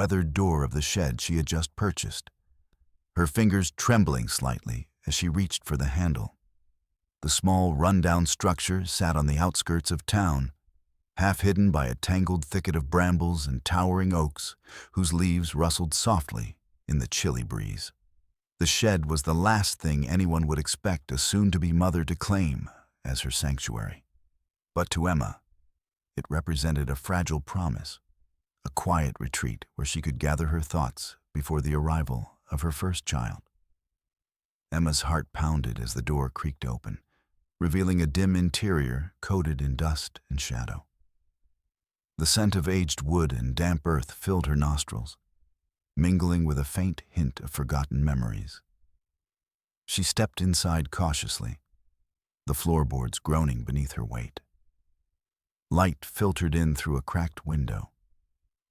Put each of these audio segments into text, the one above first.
weathered door of the shed she had just purchased, her fingers trembling slightly as she reached for the handle. The small, run-down structure sat on the outskirts of town, half hidden by a tangled thicket of brambles and towering oaks whose leaves rustled softly in the chilly breeze. The shed was the last thing anyone would expect a soon-to-be mother to claim as her sanctuary. But to Emma, it represented a fragile promise, a quiet retreat where she could gather her thoughts before the arrival of her first child. Emma's heart pounded as the door creaked open, revealing a dim interior coated in dust and shadow. The scent of aged wood and damp earth filled her nostrils, mingling with a faint hint of forgotten memories. She stepped inside cautiously, the floorboards groaning beneath her weight. Light filtered in through a cracked window,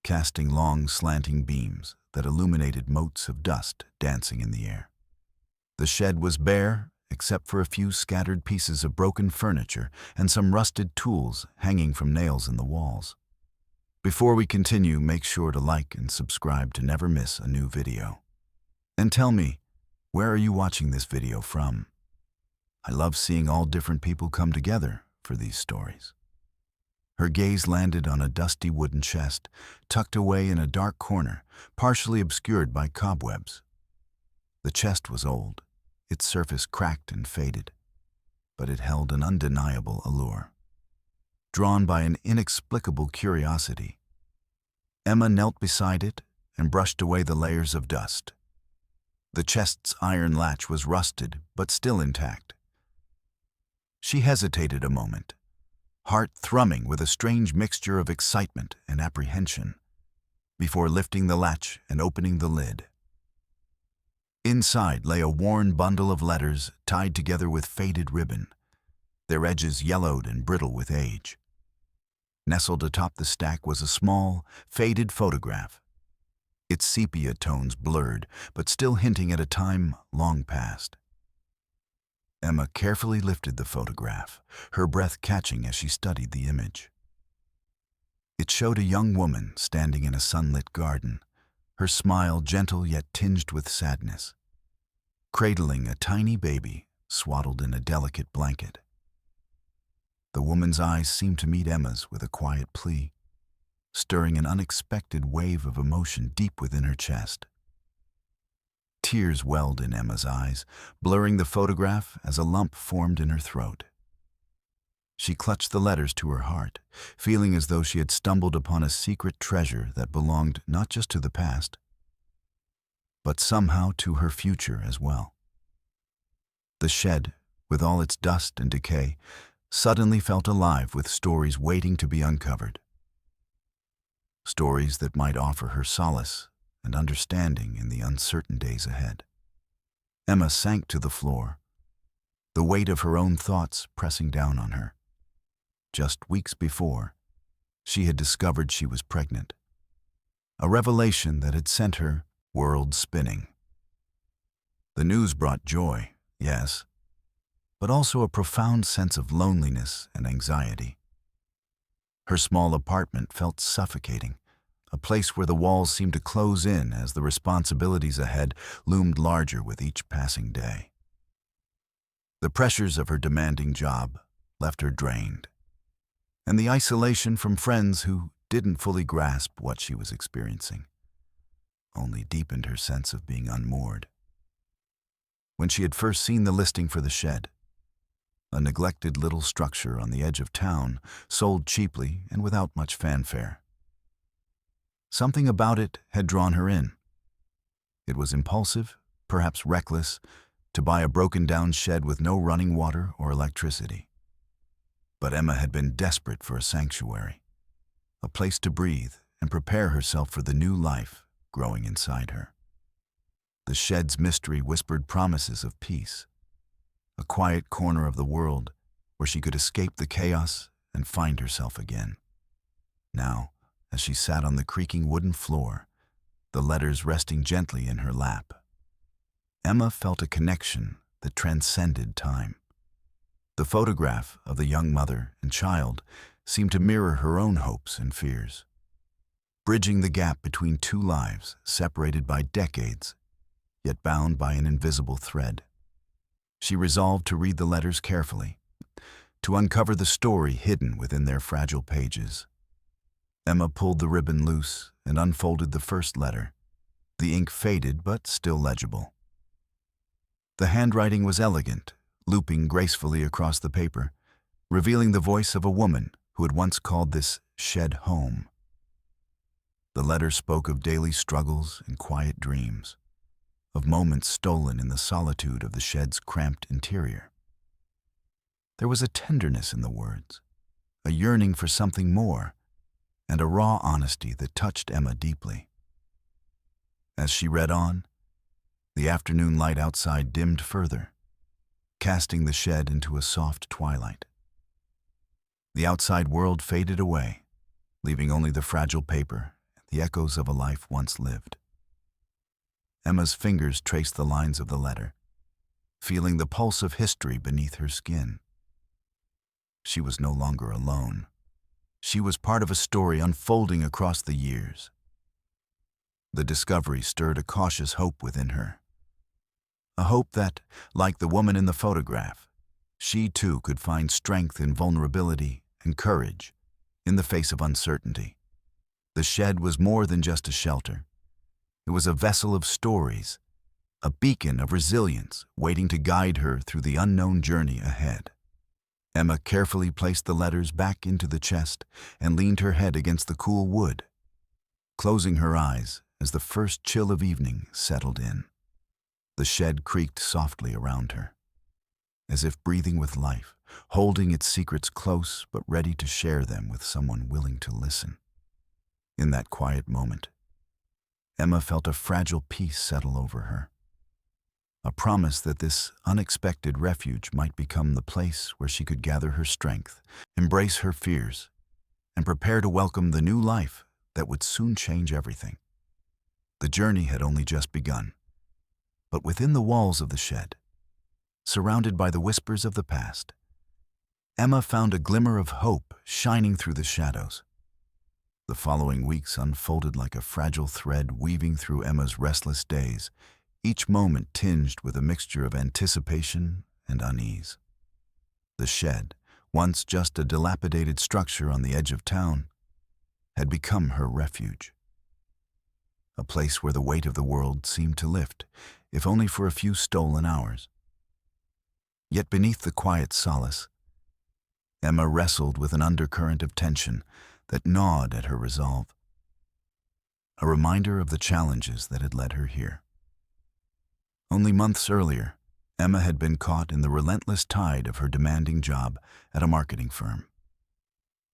casting long, slanting beams that illuminated motes of dust dancing in the air. The shed was bare, except for a few scattered pieces of broken furniture and some rusted tools hanging from nails in the walls. Before we continue, make sure to like and subscribe to never miss a new video. And tell me, where are you watching this video from? I love seeing all different people come together for these stories. Her gaze landed on a dusty wooden chest, tucked away in a dark corner, partially obscured by cobwebs. The chest was old, its surface cracked and faded, but it held an undeniable allure. Drawn by an inexplicable curiosity, Emma knelt beside it and brushed away the layers of dust. The chest's iron latch was rusted, but still intact. She hesitated a moment, heart thrumming with a strange mixture of excitement and apprehension, before lifting the latch and opening the lid. Inside lay a worn bundle of letters tied together with faded ribbon, their edges yellowed and brittle with age. Nestled atop the stack was a small, faded photograph, its sepia tones blurred, but still hinting at a time long past. Emma carefully lifted the photograph, her breath catching as she studied the image. It showed a young woman standing in a sunlit garden, her smile gentle yet tinged with sadness, cradling a tiny baby swaddled in a delicate blanket. The woman's eyes seemed to meet Emma's with a quiet plea, stirring an unexpected wave of emotion deep within her chest. Tears welled in Emma's eyes, blurring the photograph as a lump formed in her throat. She clutched the letters to her heart, feeling as though she had stumbled upon a secret treasure that belonged not just to the past, but somehow to her future as well. The shed, with all its dust and decay, suddenly felt alive with stories waiting to be uncovered. Stories that might offer her solace and understanding in the uncertain days ahead. Emma sank to the floor, the weight of her own thoughts pressing down on her. Just weeks before, she had discovered she was pregnant, a revelation that had sent her world spinning. The news brought joy, yes, but also a profound sense of loneliness and anxiety. Her small apartment felt suffocating, a place where the walls seemed to close in as the responsibilities ahead loomed larger with each passing day. The pressures of her demanding job left her drained, and the isolation from friends who didn't fully grasp what she was experiencing only deepened her sense of being unmoored. When she had first seen the listing for the shed, a neglected little structure on the edge of town, sold cheaply and without much fanfare, something about it had drawn her in. It was impulsive, perhaps reckless, to buy a broken-down shed with no running water or electricity. But Emma had been desperate for a sanctuary, a place to breathe and prepare herself for the new life growing inside her. The shed's mystery whispered promises of peace, a quiet corner of the world where she could escape the chaos and find herself again. Now, as she sat on the creaking wooden floor, the letters resting gently in her lap, Emma felt a connection that transcended time. The photograph of the young mother and child seemed to mirror her own hopes and fears. bridging the gap between two lives separated by decades, yet bound by an invisible thread. She resolved to read the letters carefully, to uncover the story hidden within their fragile pages. Emma pulled the ribbon loose and unfolded the first letter. The ink faded but still legible. The handwriting was elegant, looping gracefully across the paper, revealing the voice of a woman who had once called this shed home. The letter spoke of daily struggles and quiet dreams, of moments stolen in the solitude of the shed's cramped interior. There was a tenderness in the words, a yearning for something more, and a raw honesty that touched Emma deeply. As she read on, the afternoon light outside dimmed further, casting the shed into a soft twilight. The outside world faded away, leaving only the fragile paper and the echoes of a life once lived. Emma's fingers traced the lines of the letter, feeling the pulse of history beneath her skin. She was no longer alone. She was part of a story unfolding across the years. The discovery stirred a cautious hope within her. A hope that, like the woman in the photograph, she too could find strength in vulnerability and courage in the face of uncertainty. The shed was more than just a shelter. It was a vessel of stories, a beacon of resilience waiting to guide her through the unknown journey ahead. Emma carefully placed the letters back into the chest and leaned her head against the cool wood, closing her eyes as the first chill of evening settled in. The shed creaked softly around her, as if breathing with life, holding its secrets close but ready to share them with someone willing to listen. In that quiet moment, Emma felt a fragile peace settle over her, a promise that this unexpected refuge might become the place where she could gather her strength, embrace her fears, and prepare to welcome the new life that would soon change everything. The journey had only just begun, but within the walls of the shed, surrounded by the whispers of the past, Emma found a glimmer of hope shining through the shadows. The following weeks unfolded like a fragile thread weaving through Emma's restless days, each moment tinged with a mixture of anticipation and unease. The shed, once just a dilapidated structure on the edge of town, had become her refuge. A place where the weight of the world seemed to lift, if only for a few stolen hours. Yet beneath the quiet solace, Emma wrestled with an undercurrent of tension that gnawed at her resolve, a reminder of the challenges that had led her here. Only months earlier, Emma had been caught in the relentless tide of her demanding job at a marketing firm.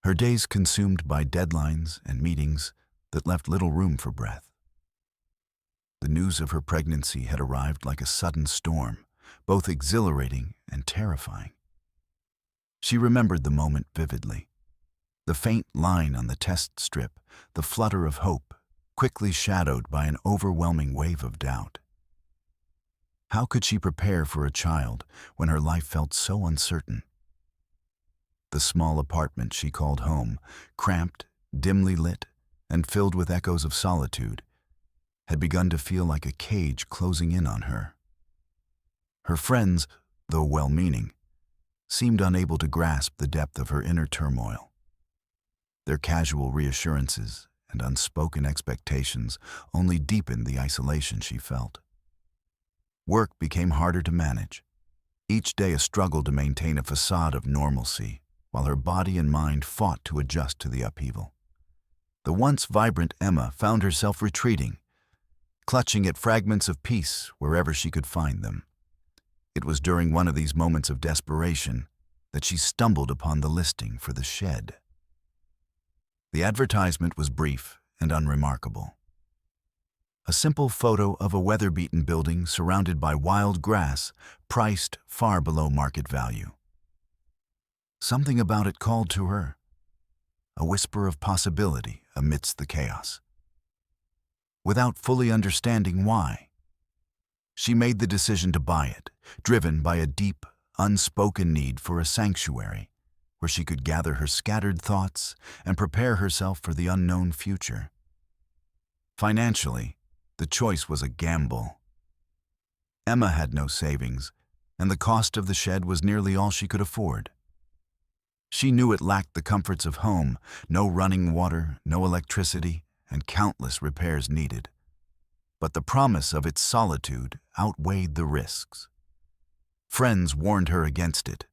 Her days consumed by deadlines and meetings that left little room for breath. The news of her pregnancy had arrived like a sudden storm, both exhilarating and terrifying. She remembered the moment vividly. The faint line on the test strip, the flutter of hope, quickly shadowed by an overwhelming wave of doubt. How could she prepare for a child when her life felt so uncertain? The small apartment she called home, cramped, dimly lit, and filled with echoes of solitude, had begun to feel like a cage closing in on her. Her friends, though well-meaning, seemed unable to grasp the depth of her inner turmoil. Their casual reassurances and unspoken expectations only deepened the isolation she felt. Work became harder to manage, each day a struggle to maintain a facade of normalcy, while her body and mind fought to adjust to the upheaval. The once vibrant Emma found herself retreating, clutching at fragments of peace wherever she could find them. It was during one of these moments of desperation that she stumbled upon the listing for the shed. The advertisement was brief and unremarkable. A simple photo of a weather-beaten building surrounded by wild grass, priced far below market value. Something about it called to her, a whisper of possibility amidst the chaos. Without fully understanding why, she made the decision to buy it, driven by a deep, unspoken need for a sanctuary where she could gather her scattered thoughts and prepare herself for the unknown future. Financially, the choice was a gamble. Emma had no savings, and the cost of the shed was nearly all she could afford. She knew it lacked the comforts of home, no running water, no electricity, and countless repairs needed. But the promise of its solitude outweighed the risks. Friends warned her against it,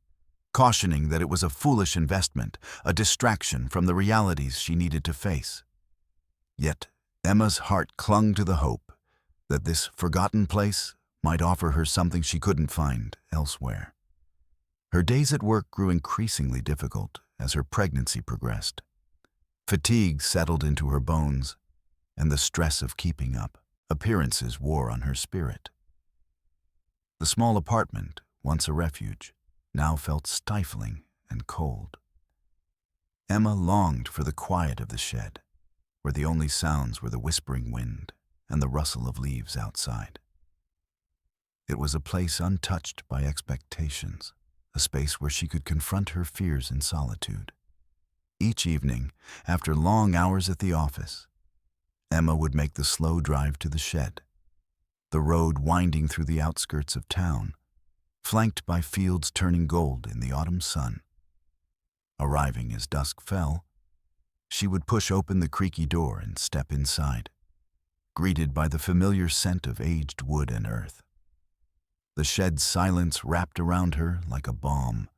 cautioning that it was a foolish investment, a distraction from the realities she needed to face. Yet Emma's heart clung to the hope that this forgotten place might offer her something she couldn't find elsewhere. Her days at work grew increasingly difficult as her pregnancy progressed. Fatigue settled into her bones, and the stress of keeping up appearances wore on her spirit. The small apartment, once a refuge, now felt stifling and cold. Emma longed for the quiet of the shed, where the only sounds were the whispering wind and the rustle of leaves outside. It was a place untouched by expectations, a space where she could confront her fears in solitude. Each evening, after long hours at the office, Emma would make the slow drive to the shed, the road winding through the outskirts of town, flanked by fields turning gold in the autumn sun. Arriving as dusk fell, she would push open the creaky door and step inside, greeted by the familiar scent of aged wood and earth. The shed's silence wrapped around her like a balm,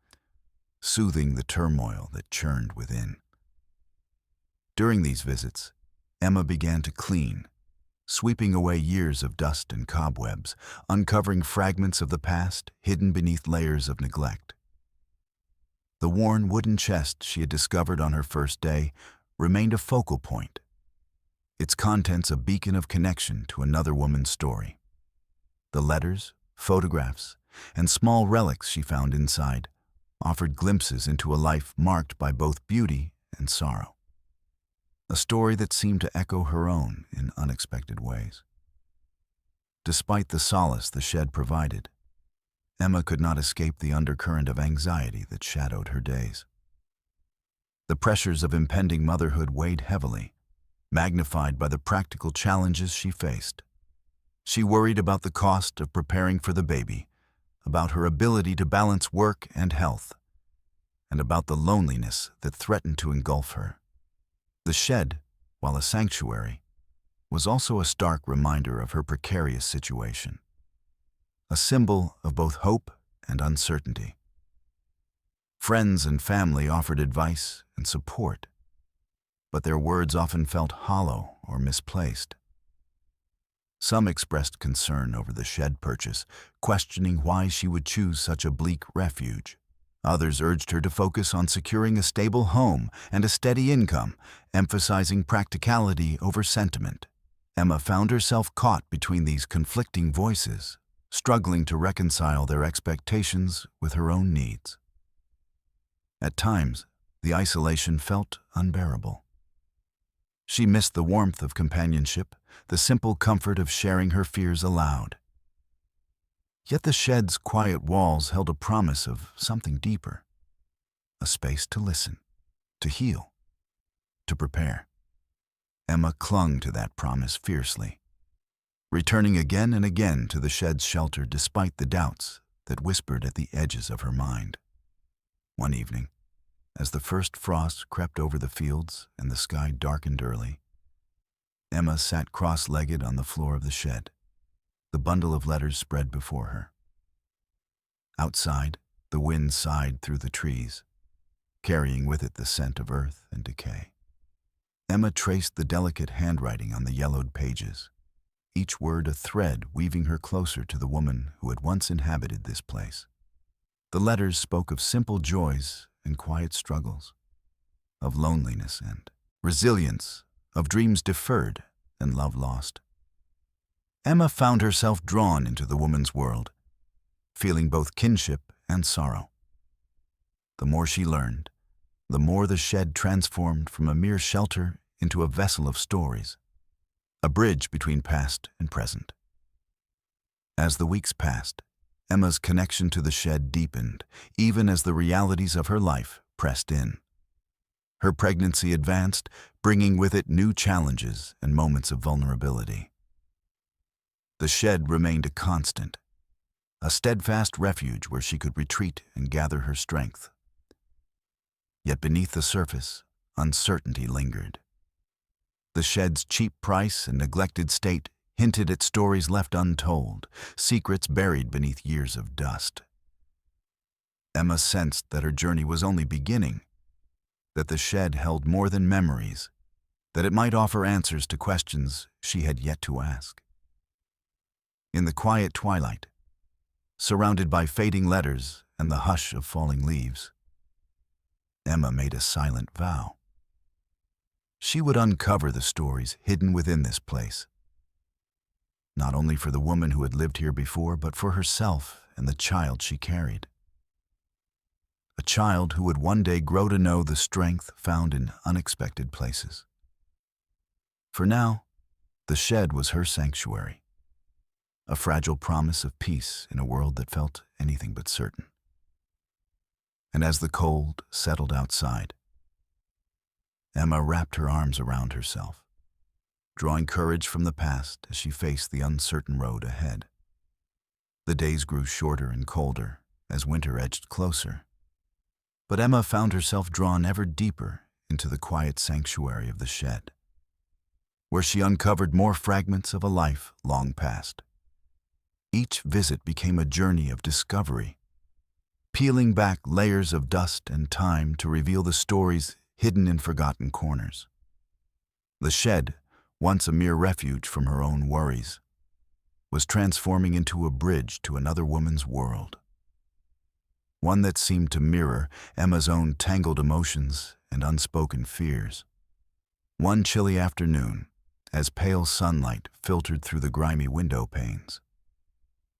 soothing the turmoil that churned within. During these visits, Emma began to clean, sweeping away years of dust and cobwebs, uncovering fragments of the past hidden beneath layers of neglect. The worn wooden chest she had discovered on her first day remained a focal point, its contents a beacon of connection to another woman's story. The letters, photographs, and small relics she found inside offered glimpses into a life marked by both beauty and sorrow. A story that seemed to echo her own in unexpected ways. Despite the solace the shed provided, Emma could not escape the undercurrent of anxiety that shadowed her days. The pressures of impending motherhood weighed heavily, magnified by the practical challenges she faced. She worried about the cost of preparing for the baby, about her ability to balance work and health, and about the loneliness that threatened to engulf her. The shed, while a sanctuary, was also a stark reminder of her precarious situation, a symbol of both hope and uncertainty. Friends and family offered advice and support, but their words often felt hollow or misplaced. Some expressed concern over the shed purchase, questioning why she would choose such a bleak refuge. Others urged her to focus on securing a stable home and a steady income, emphasizing practicality over sentiment. Emma found herself caught between these conflicting voices, struggling to reconcile their expectations with her own needs. At times, the isolation felt unbearable. She missed the warmth of companionship, the simple comfort of sharing her fears aloud. Yet the shed's quiet walls held a promise of something deeper, a space to listen, to heal, to prepare. Emma clung to that promise fiercely, returning again and again to the shed's shelter despite the doubts that whispered at the edges of her mind. One evening, as the first frost crept over the fields and the sky darkened early, Emma sat cross-legged on the floor of the shed, the bundle of letters spread before her. Outside, the wind sighed through the trees, carrying with it the scent of earth and decay. Emma traced the delicate handwriting on the yellowed pages, each word a thread weaving her closer to the woman who had once inhabited this place. The letters spoke of simple joys and quiet struggles, of loneliness and resilience, of dreams deferred and love lost. Emma found herself drawn into the woman's world, feeling both kinship and sorrow. The more she learned, the more the shed transformed from a mere shelter into a vessel of stories, a bridge between past and present. As the weeks passed, Emma's connection to the shed deepened, even as the realities of her life pressed in. Her pregnancy advanced, bringing with it new challenges and moments of vulnerability. The shed remained a constant, a steadfast refuge where she could retreat and gather her strength. Yet beneath the surface, uncertainty lingered. The shed's cheap price and neglected state hinted at stories left untold, secrets buried beneath years of dust. Emma sensed that her journey was only beginning, that the shed held more than memories, that it might offer answers to questions she had yet to ask. In the quiet twilight, surrounded by fading letters and the hush of falling leaves, Emma made a silent vow. She would uncover the stories hidden within this place, not only for the woman who had lived here before, but for herself and the child she carried. A child who would one day grow to know the strength found in unexpected places. For now, the shed was her sanctuary, a fragile promise of peace in a world that felt anything but certain. And as the cold settled outside, Emma wrapped her arms around herself, drawing courage from the past as she faced the uncertain road ahead. The days grew shorter and colder as winter edged closer, but Emma found herself drawn ever deeper into the quiet sanctuary of the shed, where she uncovered more fragments of a life long past. Each visit became a journey of discovery, peeling back layers of dust and time to reveal the stories hidden in forgotten corners. The shed, once a mere refuge from her own worries, was transforming into a bridge to another woman's world, one that seemed to mirror Emma's own tangled emotions and unspoken fears. One chilly afternoon, as pale sunlight filtered through the grimy window panes,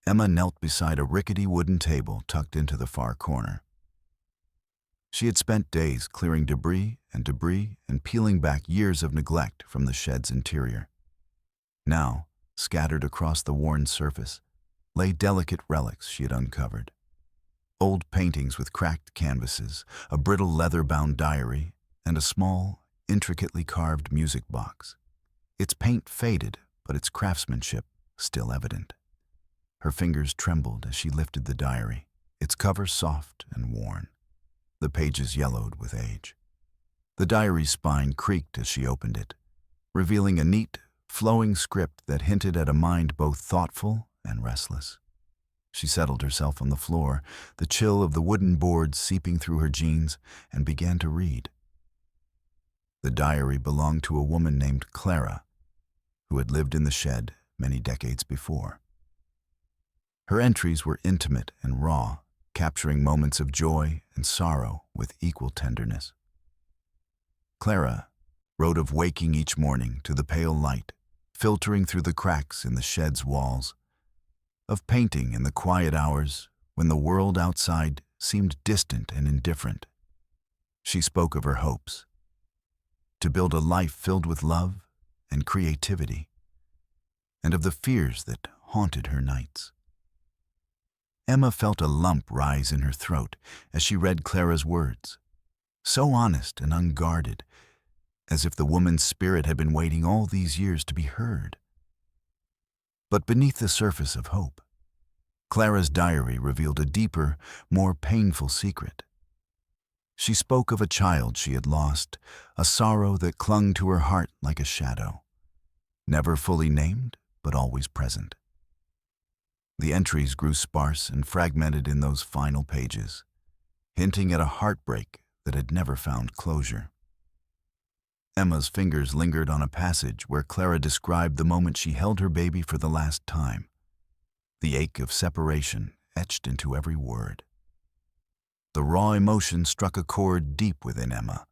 Emma knelt beside a rickety wooden table tucked into the far corner. She had spent days clearing debris and peeling back years of neglect from the shed's interior. Now, scattered across the worn surface, lay delicate relics she had uncovered. Old paintings with cracked canvases, a brittle leather-bound diary, and a small, intricately carved music box. Its paint faded, but its craftsmanship still evident. Her fingers trembled as she lifted the diary, its cover soft and worn, the pages yellowed with age. The diary's spine creaked as she opened it, revealing a neat, flowing script that hinted at a mind both thoughtful and restless. She settled herself on the floor, the chill of the wooden boards seeping through her jeans, and began to read. The diary belonged to a woman named Clara, who had lived in the shed many decades before. Her entries were intimate and raw, capturing moments of joy and sorrow with equal tenderness. Clara wrote of waking each morning to the pale light filtering through the cracks in the shed's walls, of painting in the quiet hours when the world outside seemed distant and indifferent. She spoke of her hopes, to build a life filled with love and creativity, and of the fears that haunted her nights. Emma felt a lump rise in her throat as she read Clara's words, so honest and unguarded, as if the woman's spirit had been waiting all these years to be heard. But beneath the surface of hope, Clara's diary revealed a deeper, more painful secret. She spoke of a child she had lost, a sorrow that clung to her heart like a shadow, never fully named, but always present. The entries grew sparse and fragmented in those final pages, hinting at a heartbreak that had never found closure. Emma's fingers lingered on a passage where Clara described the moment she held her baby for the last time, the ache of separation etched into every word. The raw emotion struck a chord deep within Emma,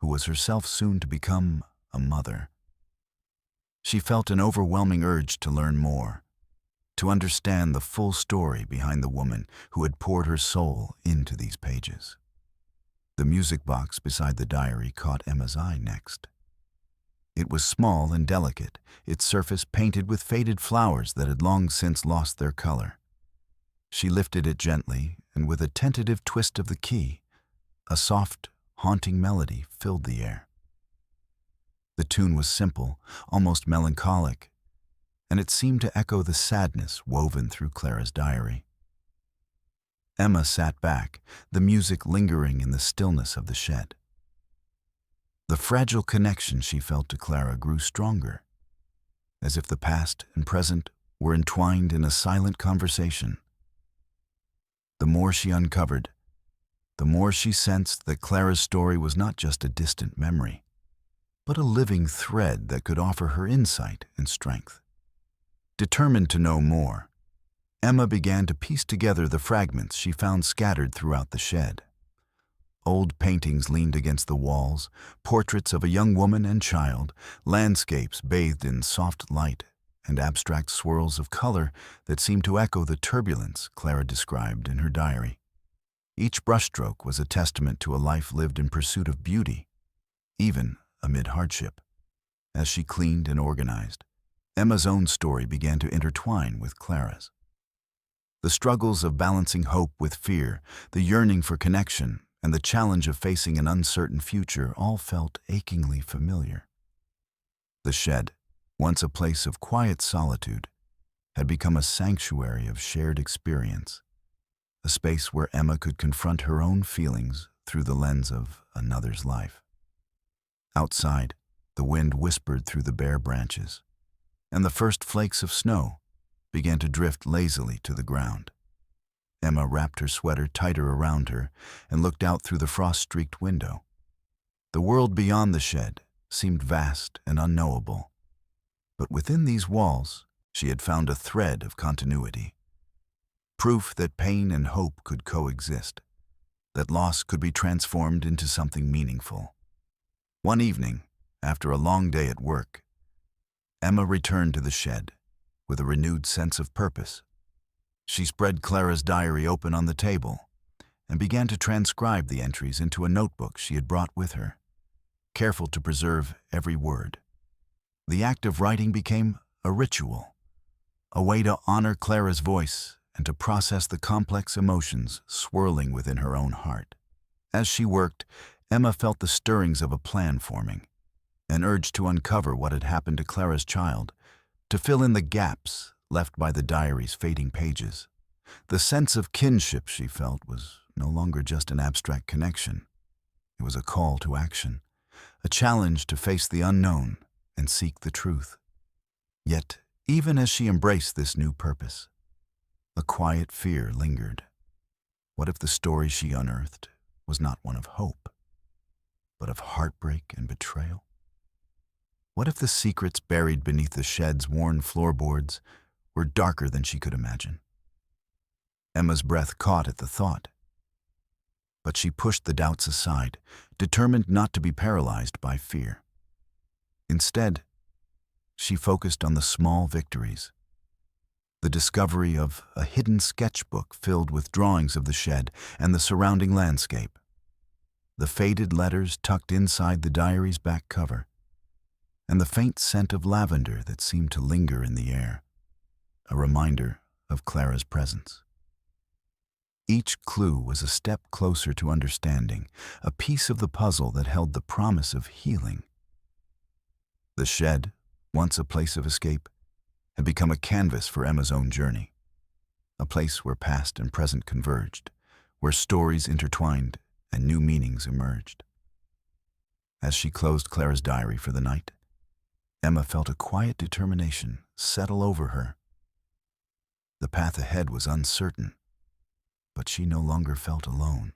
who was herself soon to become a mother. She felt an overwhelming urge to learn more, to understand the full story behind the woman who had poured her soul into these pages. The music box beside the diary caught Emma's eye next. It was small and delicate, its surface painted with faded flowers that had long since lost their color. She lifted it gently, and with a tentative twist of the key, a soft, haunting melody filled the air. The tune was simple, almost melancholic, and it seemed to echo the sadness woven through Clara's diary. Emma sat back, the music lingering in the stillness of the shed. The fragile connection she felt to Clara grew stronger, as if the past and present were entwined in a silent conversation. The more she uncovered, the more she sensed that Clara's story was not just a distant memory, but a living thread that could offer her insight and strength. Determined to know more, Emma began to piece together the fragments she found scattered throughout the shed. Old paintings leaned against the walls, portraits of a young woman and child, landscapes bathed in soft light, and abstract swirls of color that seemed to echo the turbulence Clara described in her diary. Each brushstroke was a testament to a life lived in pursuit of beauty, even amid hardship. As she cleaned and organized, Emma's own story began to intertwine with Clara's. The struggles of balancing hope with fear, the yearning for connection, and the challenge of facing an uncertain future all felt achingly familiar. The shed, once a place of quiet solitude, had become a sanctuary of shared experience, a space where Emma could confront her own feelings through the lens of another's life. Outside, the wind whispered through the bare branches, and the first flakes of snow began to drift lazily to the ground. Emma wrapped her sweater tighter around her and looked out through the frost-streaked window. The world beyond the shed seemed vast and unknowable, but within these walls she had found a thread of continuity. Proof that pain and hope could coexist, that loss could be transformed into something meaningful. One evening, after a long day at work, Emma returned to the shed with a renewed sense of purpose. She spread Clara's diary open on the table and began to transcribe the entries into a notebook she had brought with her, careful to preserve every word. The act of writing became a ritual, a way to honor Clara's voice and to process the complex emotions swirling within her own heart. As she worked, Emma felt the stirrings of a plan forming, an urge to uncover what had happened to Clara's child, to fill in the gaps left by the diary's fading pages. The sense of kinship she felt was no longer just an abstract connection. It was a call to action, a challenge to face the unknown and seek the truth. Yet, even as she embraced this new purpose, a quiet fear lingered. What if the story she unearthed was not one of hope, but of heartbreak and betrayal? What if the secrets buried beneath the shed's worn floorboards were darker than she could imagine? Emma's breath caught at the thought, but she pushed the doubts aside, determined not to be paralyzed by fear. Instead, she focused on the small victories. The discovery of a hidden sketchbook filled with drawings of the shed and the surrounding landscape. The faded letters tucked inside the diary's back cover, and the faint scent of lavender that seemed to linger in the air, a reminder of Clara's presence. Each clue was a step closer to understanding, a piece of the puzzle that held the promise of healing. The shed, once a place of escape, had become a canvas for Emma's own journey, a place where past and present converged, where stories intertwined and new meanings emerged. As she closed Clara's diary for the night, Emma felt a quiet determination settle over her. The path ahead was uncertain, but she no longer felt alone.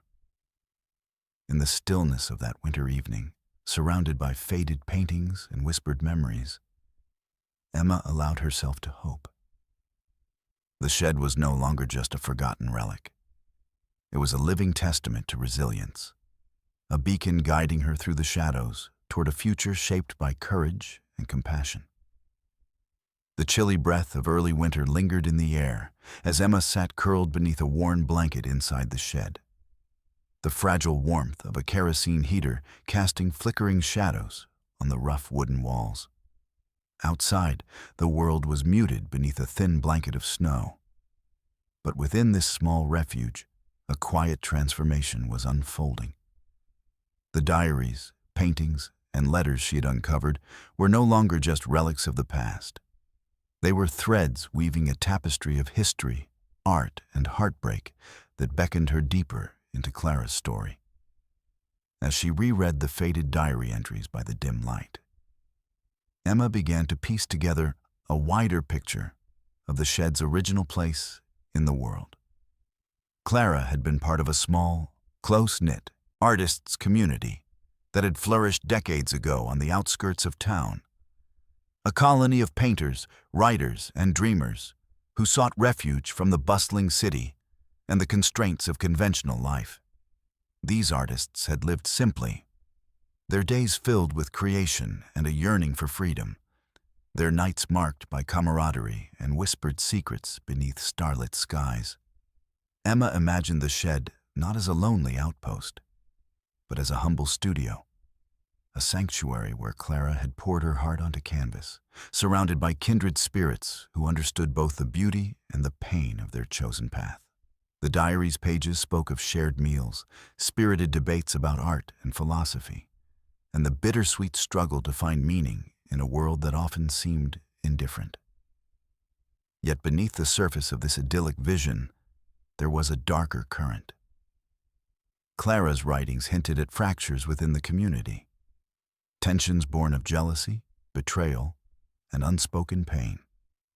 In the stillness of that winter evening, surrounded by faded paintings and whispered memories, Emma allowed herself to hope. The shed was no longer just a forgotten relic. It was a living testament to resilience, a beacon guiding her through the shadows toward a future shaped by courage and compassion. The chilly breath of early winter lingered in the air as Emma sat curled beneath a worn blanket inside the shed, the fragile warmth of a kerosene heater casting flickering shadows on the rough wooden walls. Outside, the world was muted beneath a thin blanket of snow. But within this small refuge, a quiet transformation was unfolding. The diaries, paintings, and letters she had uncovered were no longer just relics of the past. They were threads weaving a tapestry of history, art, and heartbreak that beckoned her deeper into Clara's story. As she reread the faded diary entries by the dim light, Emma began to piece together a wider picture of the shed's original place in the world. Clara had been part of a small, close-knit artists' community that had flourished decades ago on the outskirts of town. A colony of painters, writers, and dreamers who sought refuge from the bustling city and the constraints of conventional life. These artists had lived simply, their days filled with creation and a yearning for freedom, their nights marked by camaraderie and whispered secrets beneath starlit skies. Emma imagined the shed not as a lonely outpost, but as a humble studio, a sanctuary where Clara had poured her heart onto canvas, surrounded by kindred spirits who understood both the beauty and the pain of their chosen path. The diary's pages spoke of shared meals, spirited debates about art and philosophy, and the bittersweet struggle to find meaning in a world that often seemed indifferent. Yet beneath the surface of this idyllic vision, there was a darker current. Clara's writings hinted at fractures within the community, tensions born of jealousy, betrayal, and unspoken pain.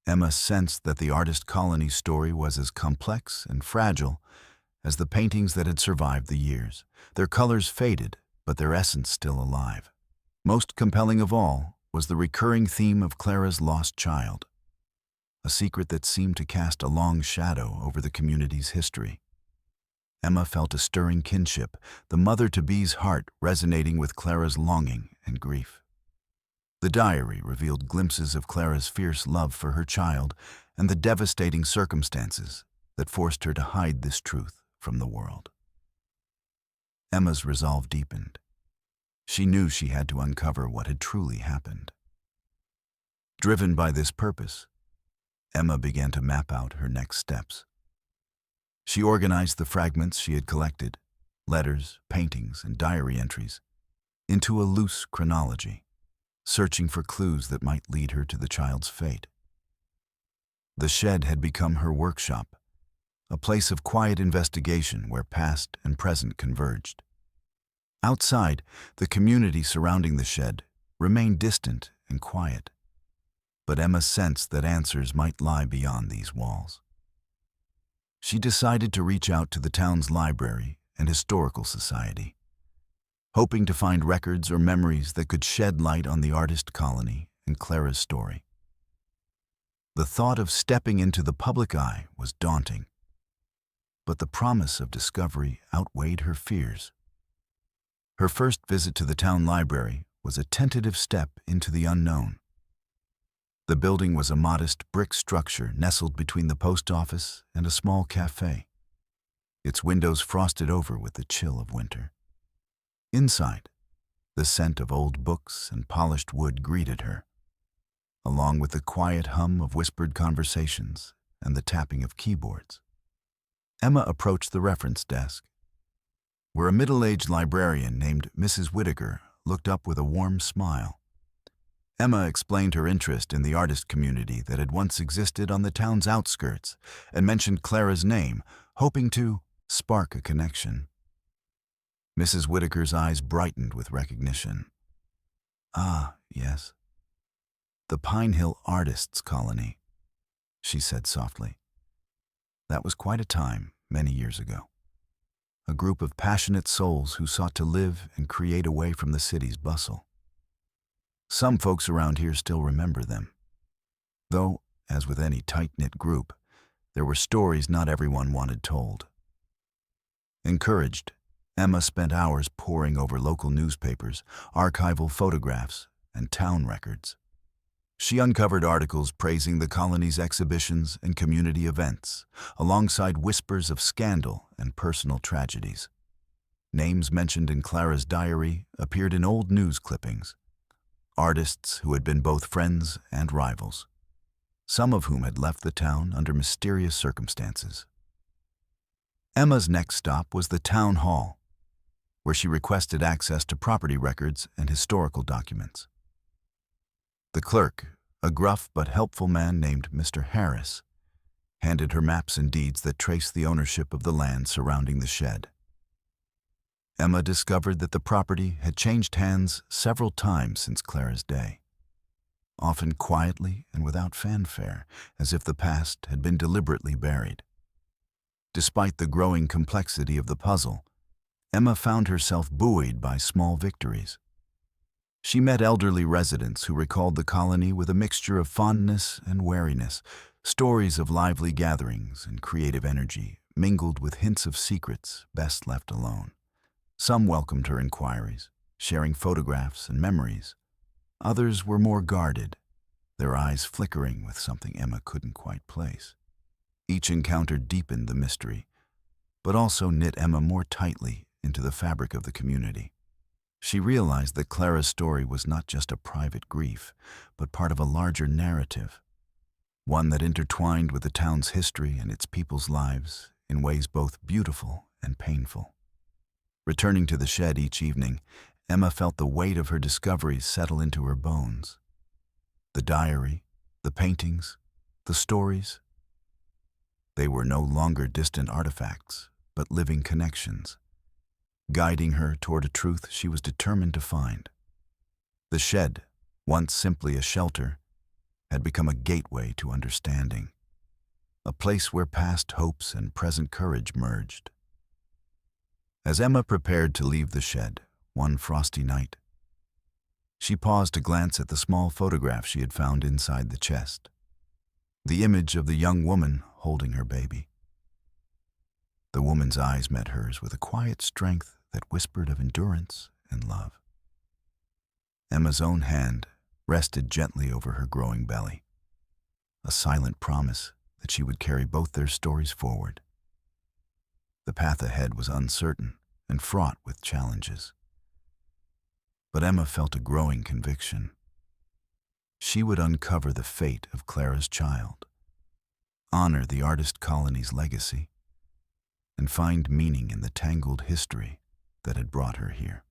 Emma sensed that the artist colony's story was as complex and fragile as the paintings that had survived the years. Their colors faded, but their essence still alive. Most compelling of all was the recurring theme of Clara's lost child, a secret that seemed to cast a long shadow over the community's history. Emma felt a stirring kinship, the mother-to-be's heart resonating with Clara's longing and grief. The diary revealed glimpses of Clara's fierce love for her child and the devastating circumstances that forced her to hide this truth from the world. Emma's resolve deepened. She knew she had to uncover what had truly happened. Driven by this purpose, Emma began to map out her next steps. She organized the fragments she had collected, letters, paintings, and diary entries, into a loose chronology, searching for clues that might lead her to the child's fate. The shed had become her workshop, a place of quiet investigation where past and present converged. Outside, the community surrounding the shed remained distant and quiet, but Emma sensed that answers might lie beyond these walls. She decided to reach out to the town's library and historical society, hoping to find records or memories that could shed light on the artist colony and Clara's story. The thought of stepping into the public eye was daunting, but the promise of discovery outweighed her fears. Her first visit to the town library was a tentative step into the unknown. The building was a modest brick structure nestled between the post office and a small cafe, its windows frosted over with the chill of winter. Inside, the scent of old books and polished wood greeted her, along with the quiet hum of whispered conversations and the tapping of keyboards. Emma approached the reference desk, where a middle-aged librarian named Mrs. Whittaker looked up with a warm smile. Emma explained her interest in the artist community that had once existed on the town's outskirts and mentioned Clara's name, hoping to spark a connection. Mrs. Whittaker's eyes brightened with recognition. "Ah, yes. The Pine Hill Artists' Colony," she said softly. "That was quite a time, many years ago. A group of passionate souls who sought to live and create away from the city's bustle. Some folks around here still remember them. Though, as with any tight-knit group, there were stories not everyone wanted told." Encouraged, Emma spent hours poring over local newspapers, archival photographs, and town records. She uncovered articles praising the colony's exhibitions and community events, alongside whispers of scandal and personal tragedies. Names mentioned in Clara's diary appeared in old news clippings, artists who had been both friends and rivals, some of whom had left the town under mysterious circumstances. Emma's next stop was the town hall, where she requested access to property records and historical documents. The clerk, a gruff but helpful man named Mr. Harris, handed her maps and deeds that traced the ownership of the land surrounding the shed. Emma discovered that the property had changed hands several times since Clara's day, often quietly and without fanfare, as if the past had been deliberately buried. Despite the growing complexity of the puzzle, Emma found herself buoyed by small victories. She met elderly residents who recalled the colony with a mixture of fondness and wariness, stories of lively gatherings and creative energy, mingled with hints of secrets best left alone. Some welcomed her inquiries, sharing photographs and memories. Others were more guarded, their eyes flickering with something Emma couldn't quite place. Each encounter deepened the mystery, but also knit Emma more tightly into the fabric of the community. She realized that Clara's story was not just a private grief, but part of a larger narrative, one that intertwined with the town's history and its people's lives in ways both beautiful and painful. Returning to the shed each evening, Emma felt the weight of her discoveries settle into her bones. The diary, the paintings, the stories. They were no longer distant artifacts, but living connections, guiding her toward a truth she was determined to find. The shed, once simply a shelter, had become a gateway to understanding, a place where past hopes and present courage merged. As Emma prepared to leave the shed one frosty night, she paused to glance at the small photograph she had found inside the chest, the image of the young woman holding her baby. The woman's eyes met hers with a quiet strength that whispered of endurance and love. Emma's own hand rested gently over her growing belly, a silent promise that she would carry both their stories forward. The path ahead was uncertain and fraught with challenges. But Emma felt a growing conviction. She would uncover the fate of Clara's child, honor the artist colony's legacy, and find meaning in the tangled history that had brought her here.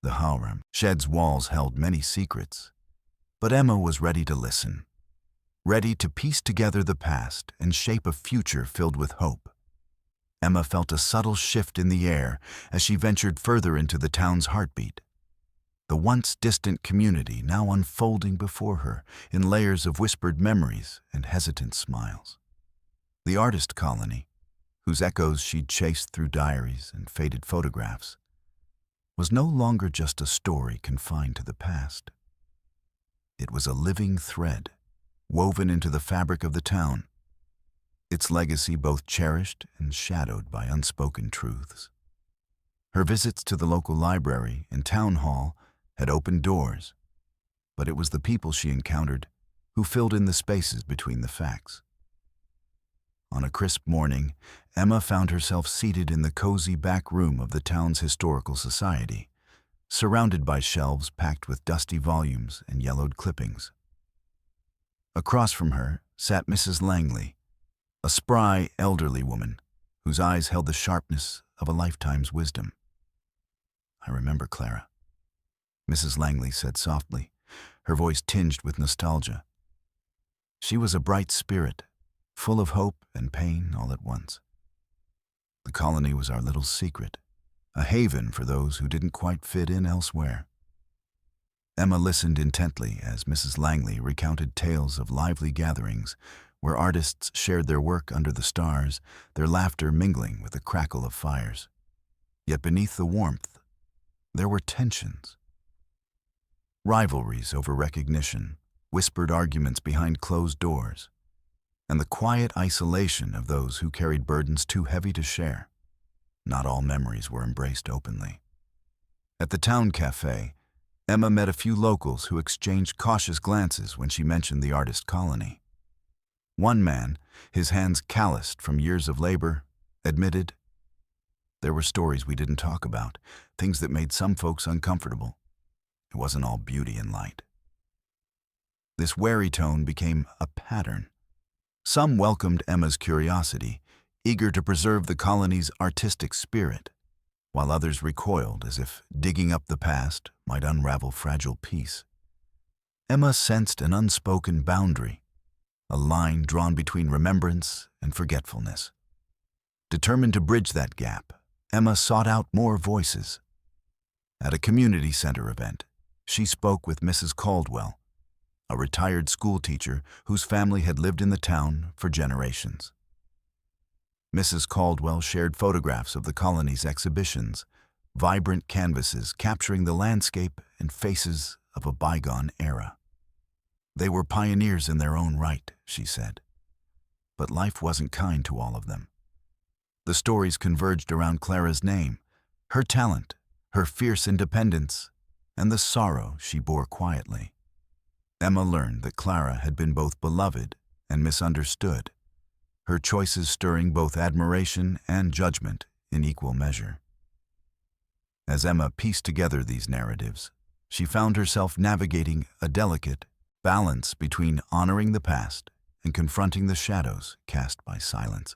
The harem shed's walls held many secrets, but Emma was ready to listen, ready to piece together the past and shape a future filled with hope. Emma felt a subtle shift in the air as she ventured further into the town's heartbeat, the once distant community now unfolding before her in layers of whispered memories and hesitant smiles. The artist colony, whose echoes she'd chased through diaries and faded photographs, was no longer just a story confined to the past. It was a living thread, woven into the fabric of the town, its legacy both cherished and shadowed by unspoken truths. Her visits to the local library and town hall had opened doors, but it was the people she encountered who filled in the spaces between the facts. On a crisp morning, Emma found herself seated in the cozy back room of the town's historical society, surrounded by shelves packed with dusty volumes and yellowed clippings. Across from her sat Mrs. Langley, a spry, elderly woman whose eyes held the sharpness of a lifetime's wisdom. "I remember Clara," Mrs. Langley said softly, her voice tinged with nostalgia. "She was a bright spirit, full of hope and pain all at once. The colony was our little secret, a haven for those who didn't quite fit in elsewhere." Emma listened intently as Mrs. Langley recounted tales of lively gatherings where artists shared their work under the stars, their laughter mingling with the crackle of fires. Yet beneath the warmth, there were tensions. Rivalries over recognition, whispered arguments behind closed doors, and the quiet isolation of those who carried burdens too heavy to share. Not all memories were embraced openly. At the town cafe, Emma met a few locals who exchanged cautious glances when she mentioned the artist colony. One man, his hands calloused from years of labor, admitted, "There were stories we didn't talk about, things that made some folks uncomfortable. It wasn't all beauty and light." This wary tone became a pattern. Some welcomed Emma's curiosity, eager to preserve the colony's artistic spirit, while others recoiled as if digging up the past might unravel fragile peace. Emma sensed an unspoken boundary, a line drawn between remembrance and forgetfulness. Determined to bridge that gap, Emma sought out more voices. At a community center event, she spoke with Mrs. Caldwell, a retired schoolteacher whose family had lived in the town for generations. Mrs. Caldwell shared photographs of the colony's exhibitions, vibrant canvases capturing the landscape and faces of a bygone era. They were pioneers in their own right, she said. But life wasn't kind to all of them. The stories converged around Clara's name, her talent, her fierce independence, and the sorrow she bore quietly. Emma learned that Clara had been both beloved and misunderstood, her choices stirring both admiration and judgment in equal measure. As Emma pieced together these narratives, she found herself navigating a delicate balance between honoring the past and confronting the shadows cast by silence.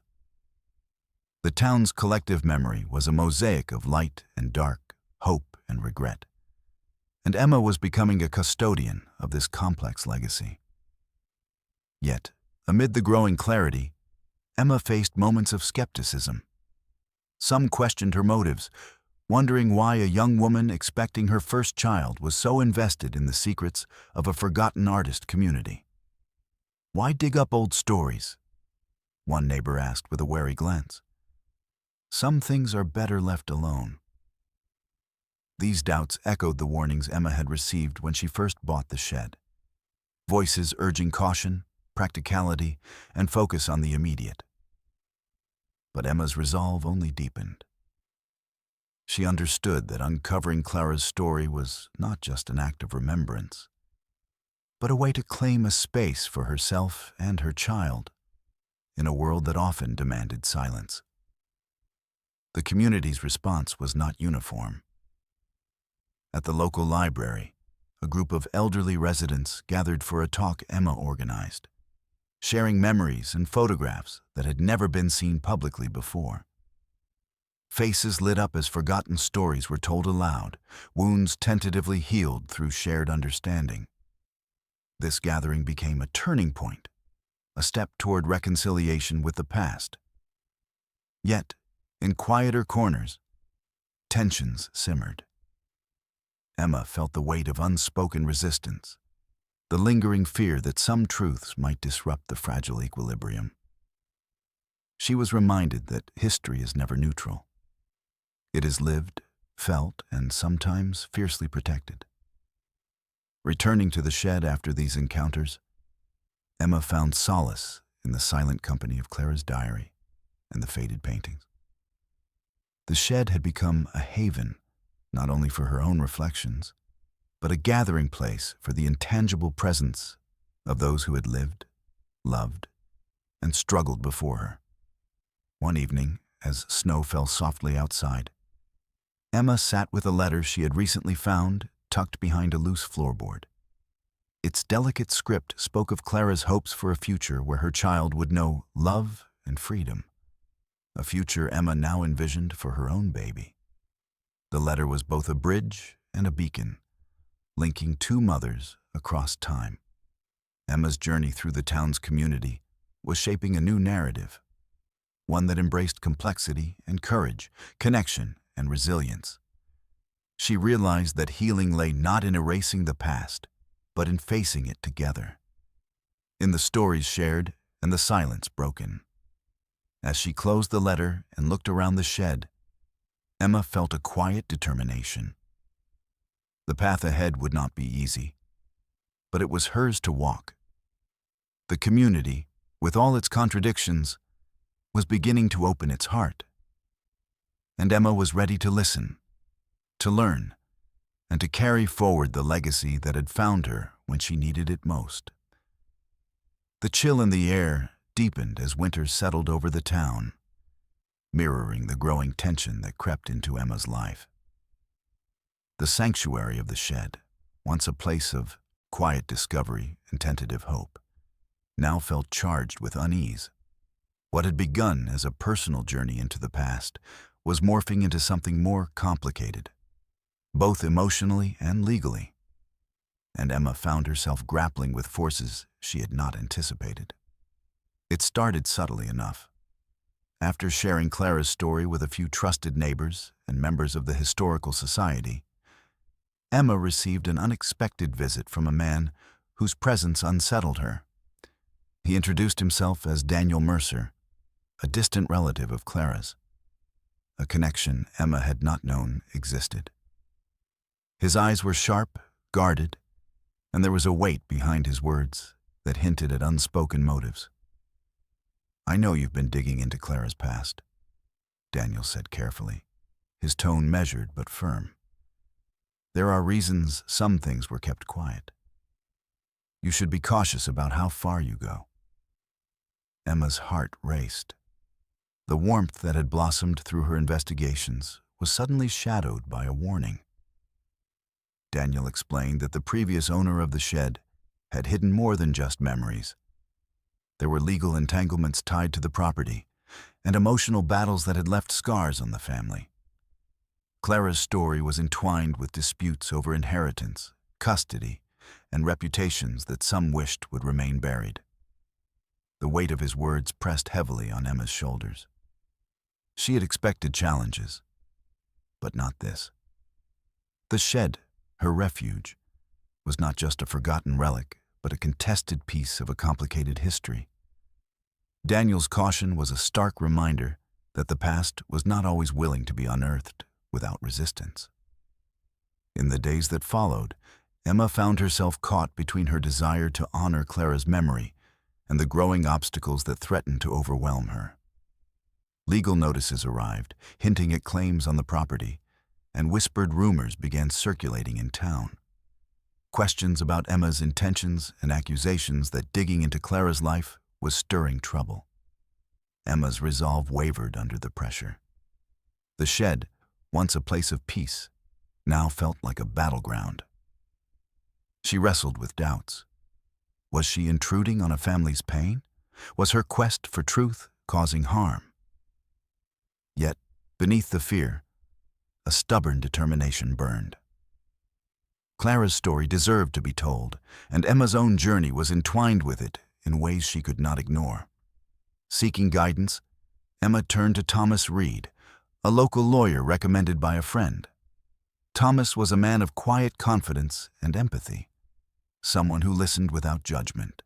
The town's collective memory was a mosaic of light and dark, hope and regret, and Emma was becoming a custodian of this complex legacy. Yet, amid the growing clarity, Emma faced moments of skepticism. Some questioned her motives, wondering why a young woman expecting her first child was so invested in the secrets of a forgotten artist community. "Why dig up old stories?" one neighbor asked with a wary glance. "Some things are better left alone." These doubts echoed the warnings Emma had received when she first bought the shed. Voices urging caution, practicality, and focus on the immediate. But Emma's resolve only deepened. She understood that uncovering Clara's story was not just an act of remembrance, but a way to claim a space for herself and her child in a world that often demanded silence. The community's response was not uniform. At the local library, a group of elderly residents gathered for a talk Emma organized, sharing memories and photographs that had never been seen publicly before. Faces lit up as forgotten stories were told aloud, wounds tentatively healed through shared understanding. This gathering became a turning point, a step toward reconciliation with the past. Yet, in quieter corners, tensions simmered. Emma felt the weight of unspoken resistance, the lingering fear that some truths might disrupt the fragile equilibrium. She was reminded that history is never neutral. It is lived, felt, and sometimes fiercely protected. Returning to the shed after these encounters, Emma found solace in the silent company of Clara's diary and the faded paintings. The shed had become a haven, not only for her own reflections, but a gathering place for the intangible presence of those who had lived, loved, and struggled before her. One evening, as snow fell softly outside, Emma sat with a letter she had recently found tucked behind a loose floorboard. Its delicate script spoke of Clara's hopes for a future where her child would know love and freedom, a future Emma now envisioned for her own baby. The letter was both a bridge and a beacon, linking two mothers across time. Emma's journey through the town's community was shaping a new narrative, one that embraced complexity and courage, connection and resilience. She realized that healing lay not in erasing the past, but in facing it together. In the stories shared and the silence broken. As she closed the letter and looked around the shed, Emma felt a quiet determination. The path ahead would not be easy, but it was hers to walk. The community, with all its contradictions, was beginning to open its heart. And Emma was ready to listen, to learn, and to carry forward the legacy that had found her when she needed it most. The chill in the air deepened as winter settled over the town, mirroring the growing tension that crept into Emma's life. The sanctuary of the shed, once a place of quiet discovery and tentative hope, now felt charged with unease. What had begun as a personal journey into the past was morphing into something more complicated, both emotionally and legally, and Emma found herself grappling with forces she had not anticipated. It started subtly enough. After sharing Clara's story with a few trusted neighbors and members of the Historical Society, Emma received an unexpected visit from a man whose presence unsettled her. He introduced himself as Daniel Mercer, a distant relative of Clara's, a connection Emma had not known existed. His eyes were sharp, guarded, and there was a weight behind his words that hinted at unspoken motives. "I know you've been digging into Clara's past," Daniel said carefully, his tone measured but firm. "There are reasons some things were kept quiet. You should be cautious about how far you go." Emma's heart raced. The warmth that had blossomed through her investigations was suddenly shadowed by a warning. Daniel explained that the previous owner of the shed had hidden more than just memories. There were legal entanglements tied to the property and emotional battles that had left scars on the family. Clara's story was entwined with disputes over inheritance, custody, and reputations that some wished would remain buried. The weight of his words pressed heavily on Emma's shoulders. She had expected challenges, but not this. The shed, her refuge, was not just a forgotten relic, but a contested piece of a complicated history. Daniel's caution was a stark reminder that the past was not always willing to be unearthed without resistance. In the days that followed, Emma found herself caught between her desire to honor Clara's memory and the growing obstacles that threatened to overwhelm her. Legal notices arrived, hinting at claims on the property, and whispered rumors began circulating in town. Questions about Emma's intentions and accusations that digging into Clara's life was stirring trouble. Emma's resolve wavered under the pressure. The shed, once a place of peace, now felt like a battleground. She wrestled with doubts. Was she intruding on a family's pain? Was her quest for truth causing harm? Yet, beneath the fear, a stubborn determination burned. Clara's story deserved to be told, and Emma's own journey was entwined with it in ways she could not ignore. Seeking guidance, Emma turned to Thomas Reed, a local lawyer recommended by a friend. Thomas was a man of quiet confidence and empathy, someone who listened without judgment.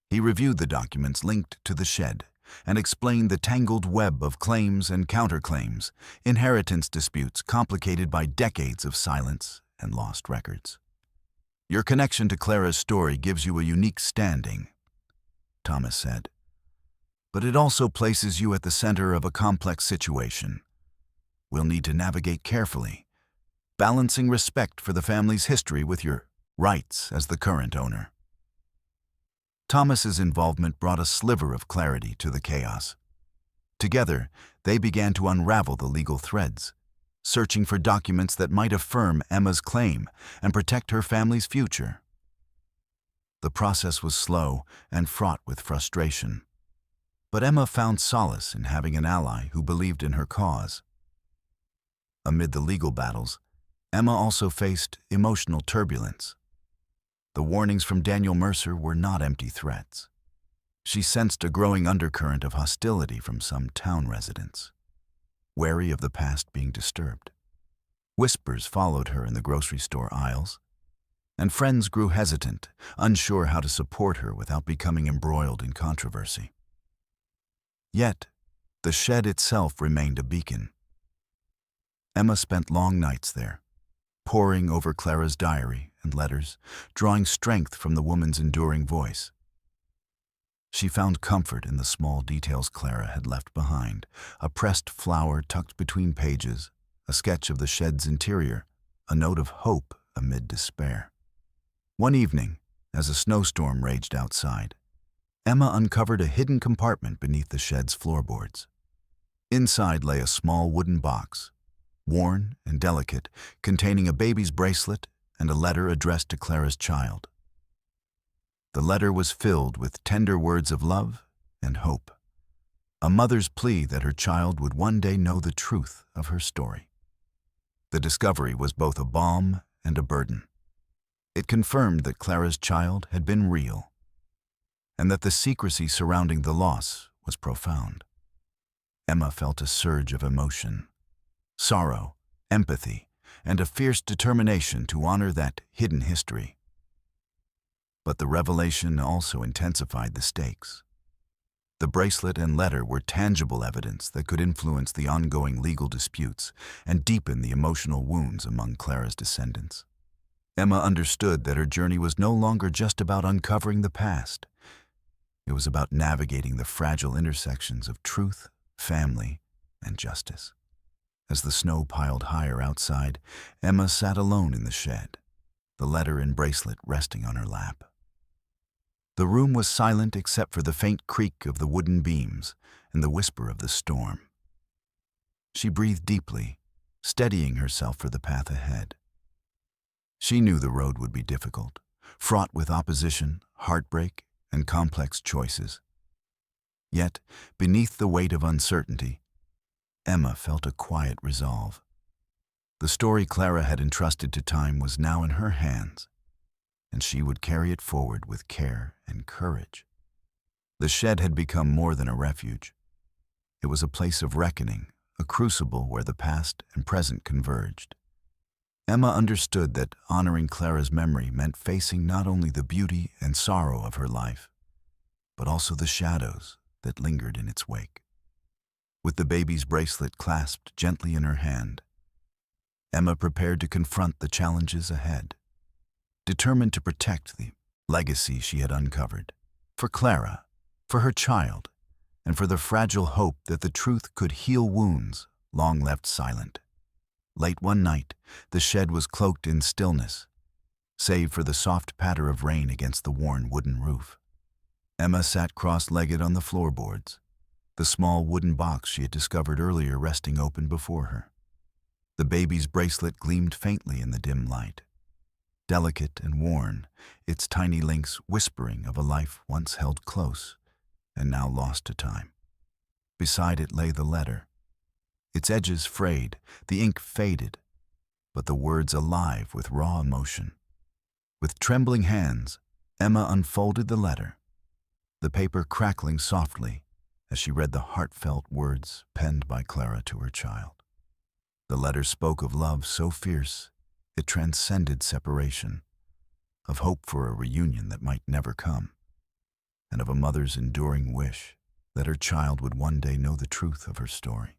He reviewed the documents linked to the shed and explained the tangled web of claims and counterclaims, inheritance disputes complicated by decades of silence and lost records. "Your connection to Clara's story gives you a unique standing," Thomas said. "But it also places you at the center of a complex situation. We'll need to navigate carefully, balancing respect for the family's history with your rights as the current owner." Thomas's involvement brought a sliver of clarity to the chaos. Together, they began to unravel the legal threads, searching for documents that might affirm Emma's claim and protect her family's future. The process was slow and fraught with frustration, but Emma found solace in having an ally who believed in her cause. Amid the legal battles, Emma also faced emotional turbulence. The warnings from Daniel Mercer were not empty threats. She sensed a growing undercurrent of hostility from some town residents, wary of the past being disturbed. Whispers followed her in the grocery store aisles, and friends grew hesitant, unsure how to support her without becoming embroiled in controversy. Yet, the shed itself remained a beacon. Emma spent long nights there, poring over Clara's diary and letters, drawing strength from the woman's enduring voice. She found comfort in the small details Clara had left behind: a pressed flower tucked between pages, a sketch of the shed's interior, a note of hope amid despair. One evening, as a snowstorm raged outside, Emma uncovered a hidden compartment beneath the shed's floorboards. Inside lay a small wooden box, worn and delicate, containing a baby's bracelet and a letter addressed to Clara's child. The letter was filled with tender words of love and hope. a mother's plea that her child would one day know the truth of her story. The discovery was both a balm and a burden. It confirmed that Clara's child had been real, and that the secrecy surrounding the loss was profound. Emma felt a surge of emotion, sorrow, empathy, and a fierce determination to honor that hidden history. But the revelation also intensified the stakes. The bracelet and letter were tangible evidence that could influence the ongoing legal disputes and deepen the emotional wounds among Clara's descendants. Emma understood that her journey was no longer just about uncovering the past. It was about navigating the fragile intersections of truth, family, and justice. As the snow piled higher outside, Emma sat alone in the shed, the letter and bracelet resting on her lap. The room was silent except for the faint creak of the wooden beams and the whisper of the storm. She breathed deeply, steadying herself for the path ahead. She knew the road would be difficult, fraught with opposition, heartbreak, and complex choices. Yet, beneath the weight of uncertainty, Emma felt a quiet resolve. The story Clara had entrusted to time was now in her hands, and she would carry it forward with care and courage. The shed had become more than a refuge. It was a place of reckoning, a crucible where the past and present converged. Emma understood that honoring Clara's memory meant facing not only the beauty and sorrow of her life, but also the shadows that lingered in its wake. With the baby's bracelet clasped gently in her hand, Emma prepared to confront the challenges ahead, determined to protect the legacy she had uncovered. For Clara, for her child, and for the fragile hope that the truth could heal wounds long left silent. Late one night, the shed was cloaked in stillness, save for the soft patter of rain against the worn wooden roof. Emma sat cross-legged on the floorboards, the small wooden box she had discovered earlier resting open before her. The baby's bracelet gleamed faintly in the dim light, delicate and worn, its tiny links whispering of a life once held close and now lost to time. Beside it lay the letter, its edges frayed, the ink faded, but the words alive with raw emotion. With trembling hands, Emma unfolded the letter, the paper crackling softly as she read the heartfelt words penned by Clara to her child. The letter spoke of love so fierce it transcended separation, of hope for a reunion that might never come, and of a mother's enduring wish that her child would one day know the truth of her story.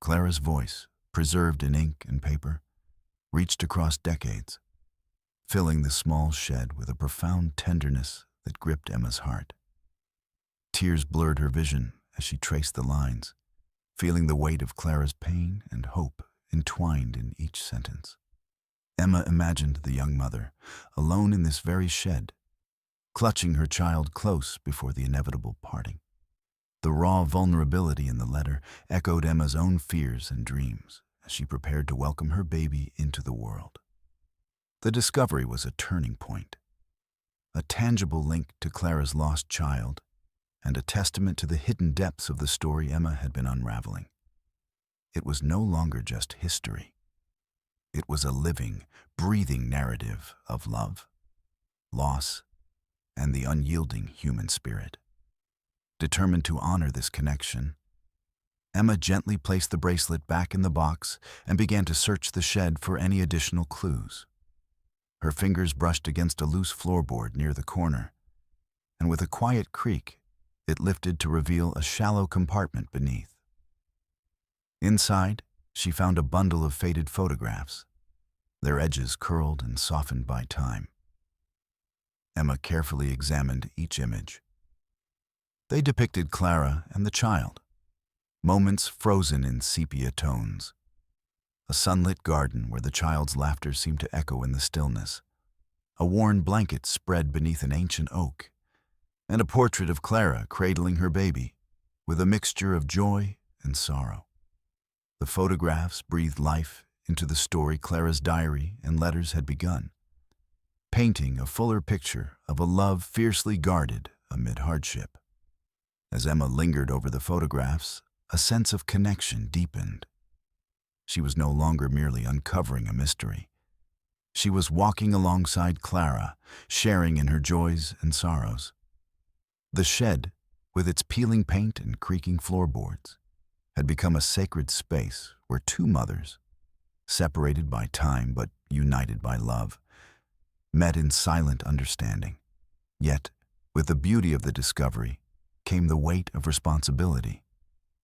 Clara's voice, preserved in ink and paper, reached across decades, filling the small shed with a profound tenderness that gripped Emma's heart. Tears blurred her vision as she traced the lines, feeling the weight of Clara's pain and hope entwined in each sentence. Emma imagined the young mother, alone in this very shed, clutching her child close before the inevitable parting. The raw vulnerability in the letter echoed Emma's own fears and dreams as she prepared to welcome her baby into the world. The discovery was a turning point, a tangible link to Clara's lost child, and a testament to the hidden depths of the story Emma had been unraveling. It was no longer just history. It was a living, breathing narrative of love, loss, and the unyielding human spirit. Determined to honor this connection, Emma gently placed the bracelet back in the box and began to search the shed for any additional clues. Her fingers brushed against a loose floorboard near the corner, and with a quiet creak, it lifted to reveal a shallow compartment beneath. Inside, she found a bundle of faded photographs, their edges curled and softened by time. Emma carefully examined each image. They depicted Clara and the child, moments frozen in sepia tones. A sunlit garden where the child's laughter seemed to echo in the stillness, a worn blanket spread beneath an ancient oak, and a portrait of Clara cradling her baby, with a mixture of joy and sorrow. The photographs breathed life into the story Clara's diary and letters had begun, painting a fuller picture of a love fiercely guarded amid hardship. As Emma lingered over the photographs, a sense of connection deepened. She was no longer merely uncovering a mystery. She was walking alongside Clara, sharing in her joys and sorrows. The shed, with its peeling paint and creaking floorboards, had become a sacred space where two mothers, separated by time but united by love, met in silent understanding. Yet, with the beauty of the discovery, came the weight of responsibility.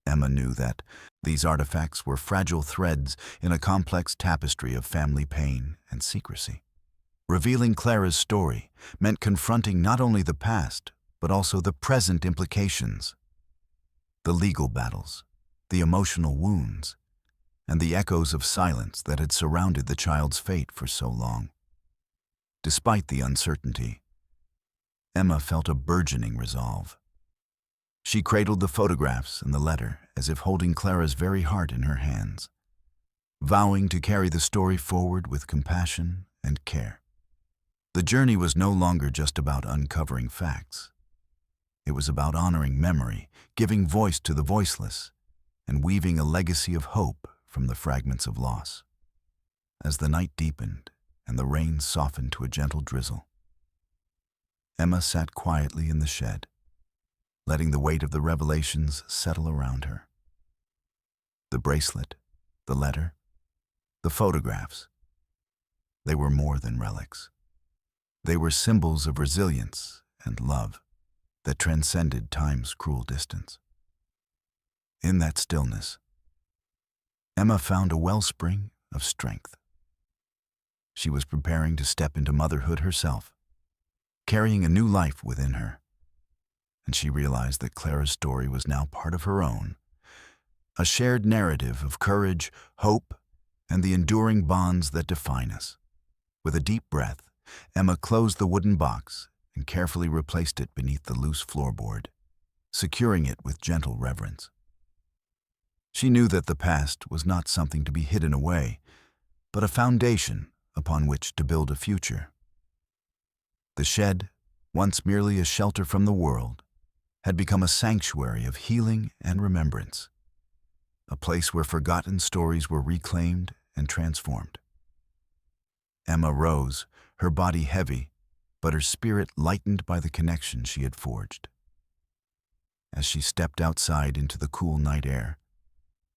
Emma knew that these artifacts were fragile threads in a complex tapestry of family pain and secrecy. Revealing Clara's story meant confronting not only the past, but also the present implications. The legal battles, the emotional wounds, and the echoes of silence that had surrounded the child's fate for so long. Despite the uncertainty, Emma felt a burgeoning resolve. She cradled the photographs and the letter as if holding Clara's very heart in her hands, vowing to carry the story forward with compassion and care. The journey was no longer just about uncovering facts. It was about honoring memory, giving voice to the voiceless, and weaving a legacy of hope from the fragments of loss. As the night deepened and the rain softened to a gentle drizzle, Emma sat quietly in the shed, letting the weight of the revelations settle around her. The bracelet, the letter, the photographs, they were more than relics. They were symbols of resilience and love that transcended time's cruel distance. In that stillness, Emma found a wellspring of strength. She was preparing to step into motherhood herself, carrying a new life within her, and she realized that Clara's story was now part of her own, a shared narrative of courage, hope, and the enduring bonds that define us. With a deep breath, Emma closed the wooden box and carefully replaced it beneath the loose floorboard, securing it with gentle reverence. She knew that the past was not something to be hidden away, but a foundation upon which to build a future. The shed, once merely a shelter from the world, had become a sanctuary of healing and remembrance, a place where forgotten stories were reclaimed and transformed. Emma rose, her body heavy, but her spirit lightened by the connection she had forged. As she stepped outside into the cool night air,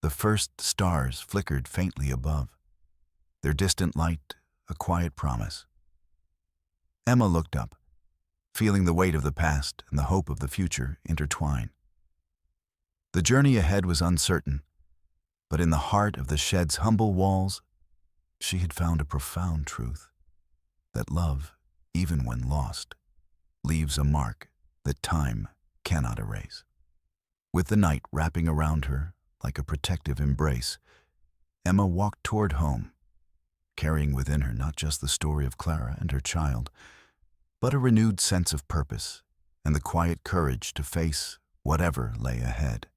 the first stars flickered faintly above, their distant light a quiet promise. Emma looked up, feeling the weight of the past and the hope of the future intertwine. The journey ahead was uncertain, but in the heart of the shed's humble walls, she had found a profound truth: that love, even when lost, leaves a mark that time cannot erase. With the night wrapping around her like a protective embrace, Emma walked toward home, carrying within her not just the story of Clara and her child, but a renewed sense of purpose and the quiet courage to face whatever lay ahead.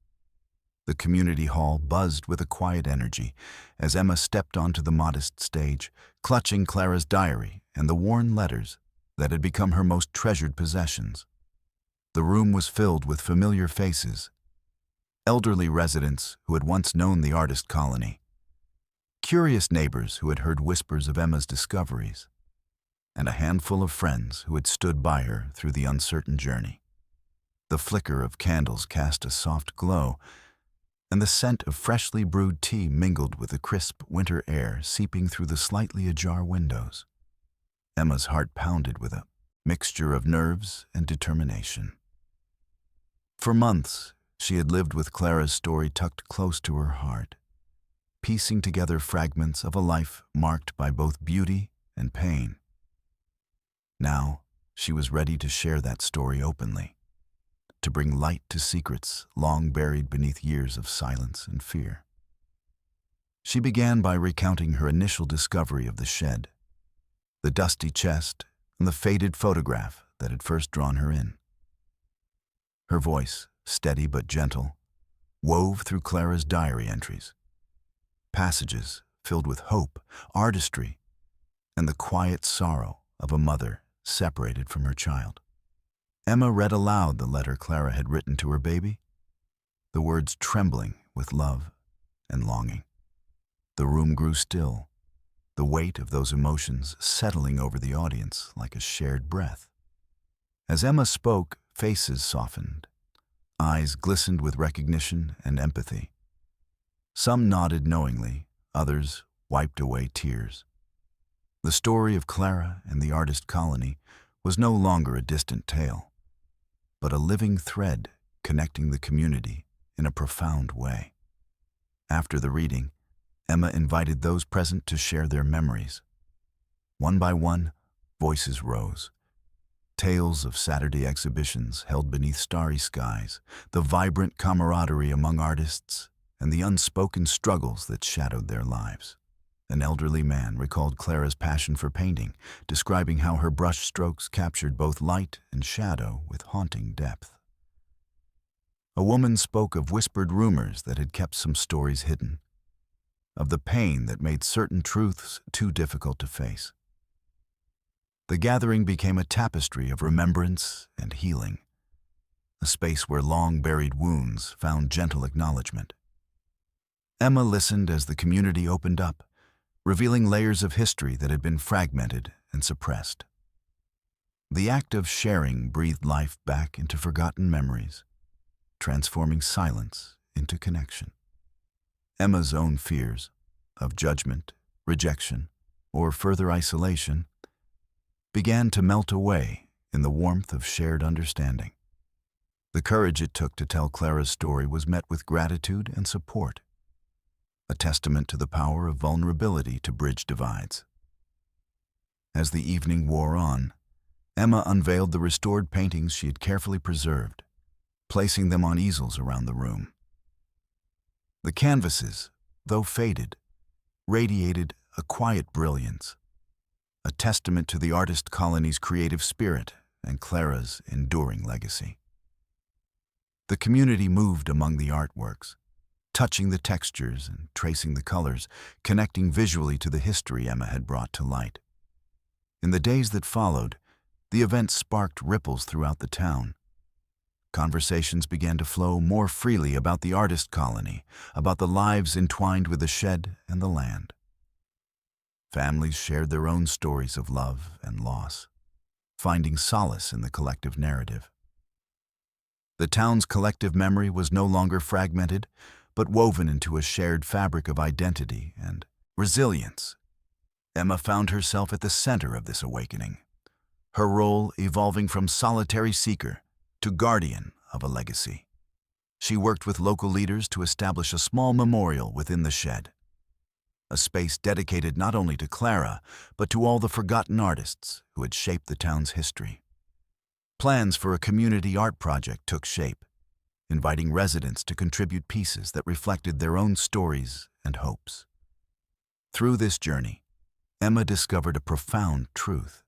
The community hall buzzed with a quiet energy as Emma stepped onto the modest stage, clutching Clara's diary and the worn letters that had become her most treasured possessions. The room was filled with familiar faces, elderly residents who had once known the artist colony, curious neighbors who had heard whispers of Emma's discoveries, and a handful of friends who had stood by her through the uncertain journey. The flicker of candles cast a soft glow, and the scent of freshly brewed tea mingled with the crisp winter air seeping through the slightly ajar windows. Emma's heart pounded with a mixture of nerves and determination. For months, she had lived with Clara's story tucked close to her heart, piecing together fragments of a life marked by both beauty and pain. Now, she was ready to share that story openly, to bring light to secrets long buried beneath years of silence and fear. She began by recounting her initial discovery of the shed, the dusty chest, and the faded photograph that had first drawn her in. Her voice, steady but gentle, wove through Clara's diary entries, passages filled with hope, artistry, and the quiet sorrow of a mother separated from her child. Emma read aloud the letter Clara had written to her baby, the words trembling with love and longing. The room grew still, the weight of those emotions settling over the audience like a shared breath. As Emma spoke, faces softened. Eyes glistened with recognition and empathy. Some nodded knowingly, others wiped away tears. The story of Clara and the artist colony was no longer a distant tale, but a living thread connecting the community in a profound way. After the reading, Emma invited those present to share their memories. One by one, voices rose. Tales of Saturday exhibitions held beneath starry skies, the vibrant camaraderie among artists, and the unspoken struggles that shadowed their lives. An elderly man recalled Clara's passion for painting, describing how her brush strokes captured both light and shadow with haunting depth. A woman spoke of whispered rumors that had kept some stories hidden, of the pain that made certain truths too difficult to face. The gathering became a tapestry of remembrance and healing, a space where long-buried wounds found gentle acknowledgement. Emma listened as the community opened up, revealing layers of history that had been fragmented and suppressed. The act of sharing breathed life back into forgotten memories, transforming silence into connection. Emma's own fears of judgment, rejection, or further isolation began to melt away in the warmth of shared understanding. The courage it took to tell Clara's story was met with gratitude and support, a testament to the power of vulnerability to bridge divides. As the evening wore on, Emma unveiled the restored paintings she had carefully preserved, placing them on easels around the room. The canvases, though faded, radiated a quiet brilliance, a testament to the artist colony's creative spirit and Clara's enduring legacy. The community moved among the artworks, touching the textures and tracing the colors, connecting visually to the history Emma had brought to light. In the days that followed, the event sparked ripples throughout the town. Conversations began to flow more freely about the artist colony, about the lives entwined with the shed and the land. Families shared their own stories of love and loss, finding solace in the collective narrative. The town's collective memory was no longer fragmented, but woven into a shared fabric of identity and resilience. Emma found herself at the center of this awakening, her role evolving from solitary seeker to guardian of a legacy. She worked with local leaders to establish a small memorial within the shed, a space dedicated not only to Clara, but to all the forgotten artists who had shaped the town's history. Plans for a community art project took shape, inviting residents to contribute pieces that reflected their own stories and hopes. Through this journey, Emma discovered a profound truth.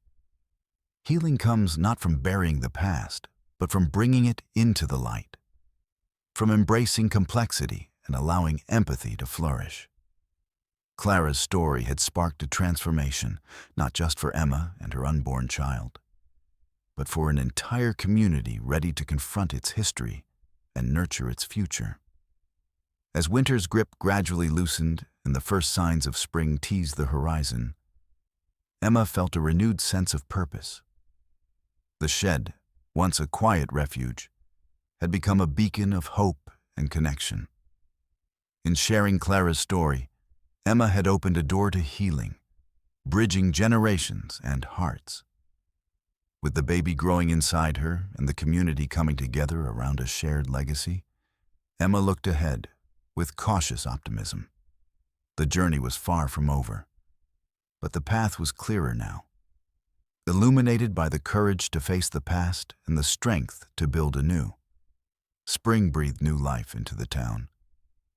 Healing comes not from burying the past, but from bringing it into the light, from embracing complexity and allowing empathy to flourish. Clara's story had sparked a transformation, not just for Emma and her unborn child, but for an entire community ready to confront its history and nurture its future. As winter's grip gradually loosened and the first signs of spring teased the horizon, Emma felt a renewed sense of purpose. The shed, once a quiet refuge, had become a beacon of hope and connection. In sharing Clara's story, Emma had opened a door to healing, bridging generations and hearts. With the baby growing inside her and the community coming together around a shared legacy, Emma looked ahead with cautious optimism. The journey was far from over, but the path was clearer now, illuminated by the courage to face the past and the strength to build anew. Spring breathed new life into the town,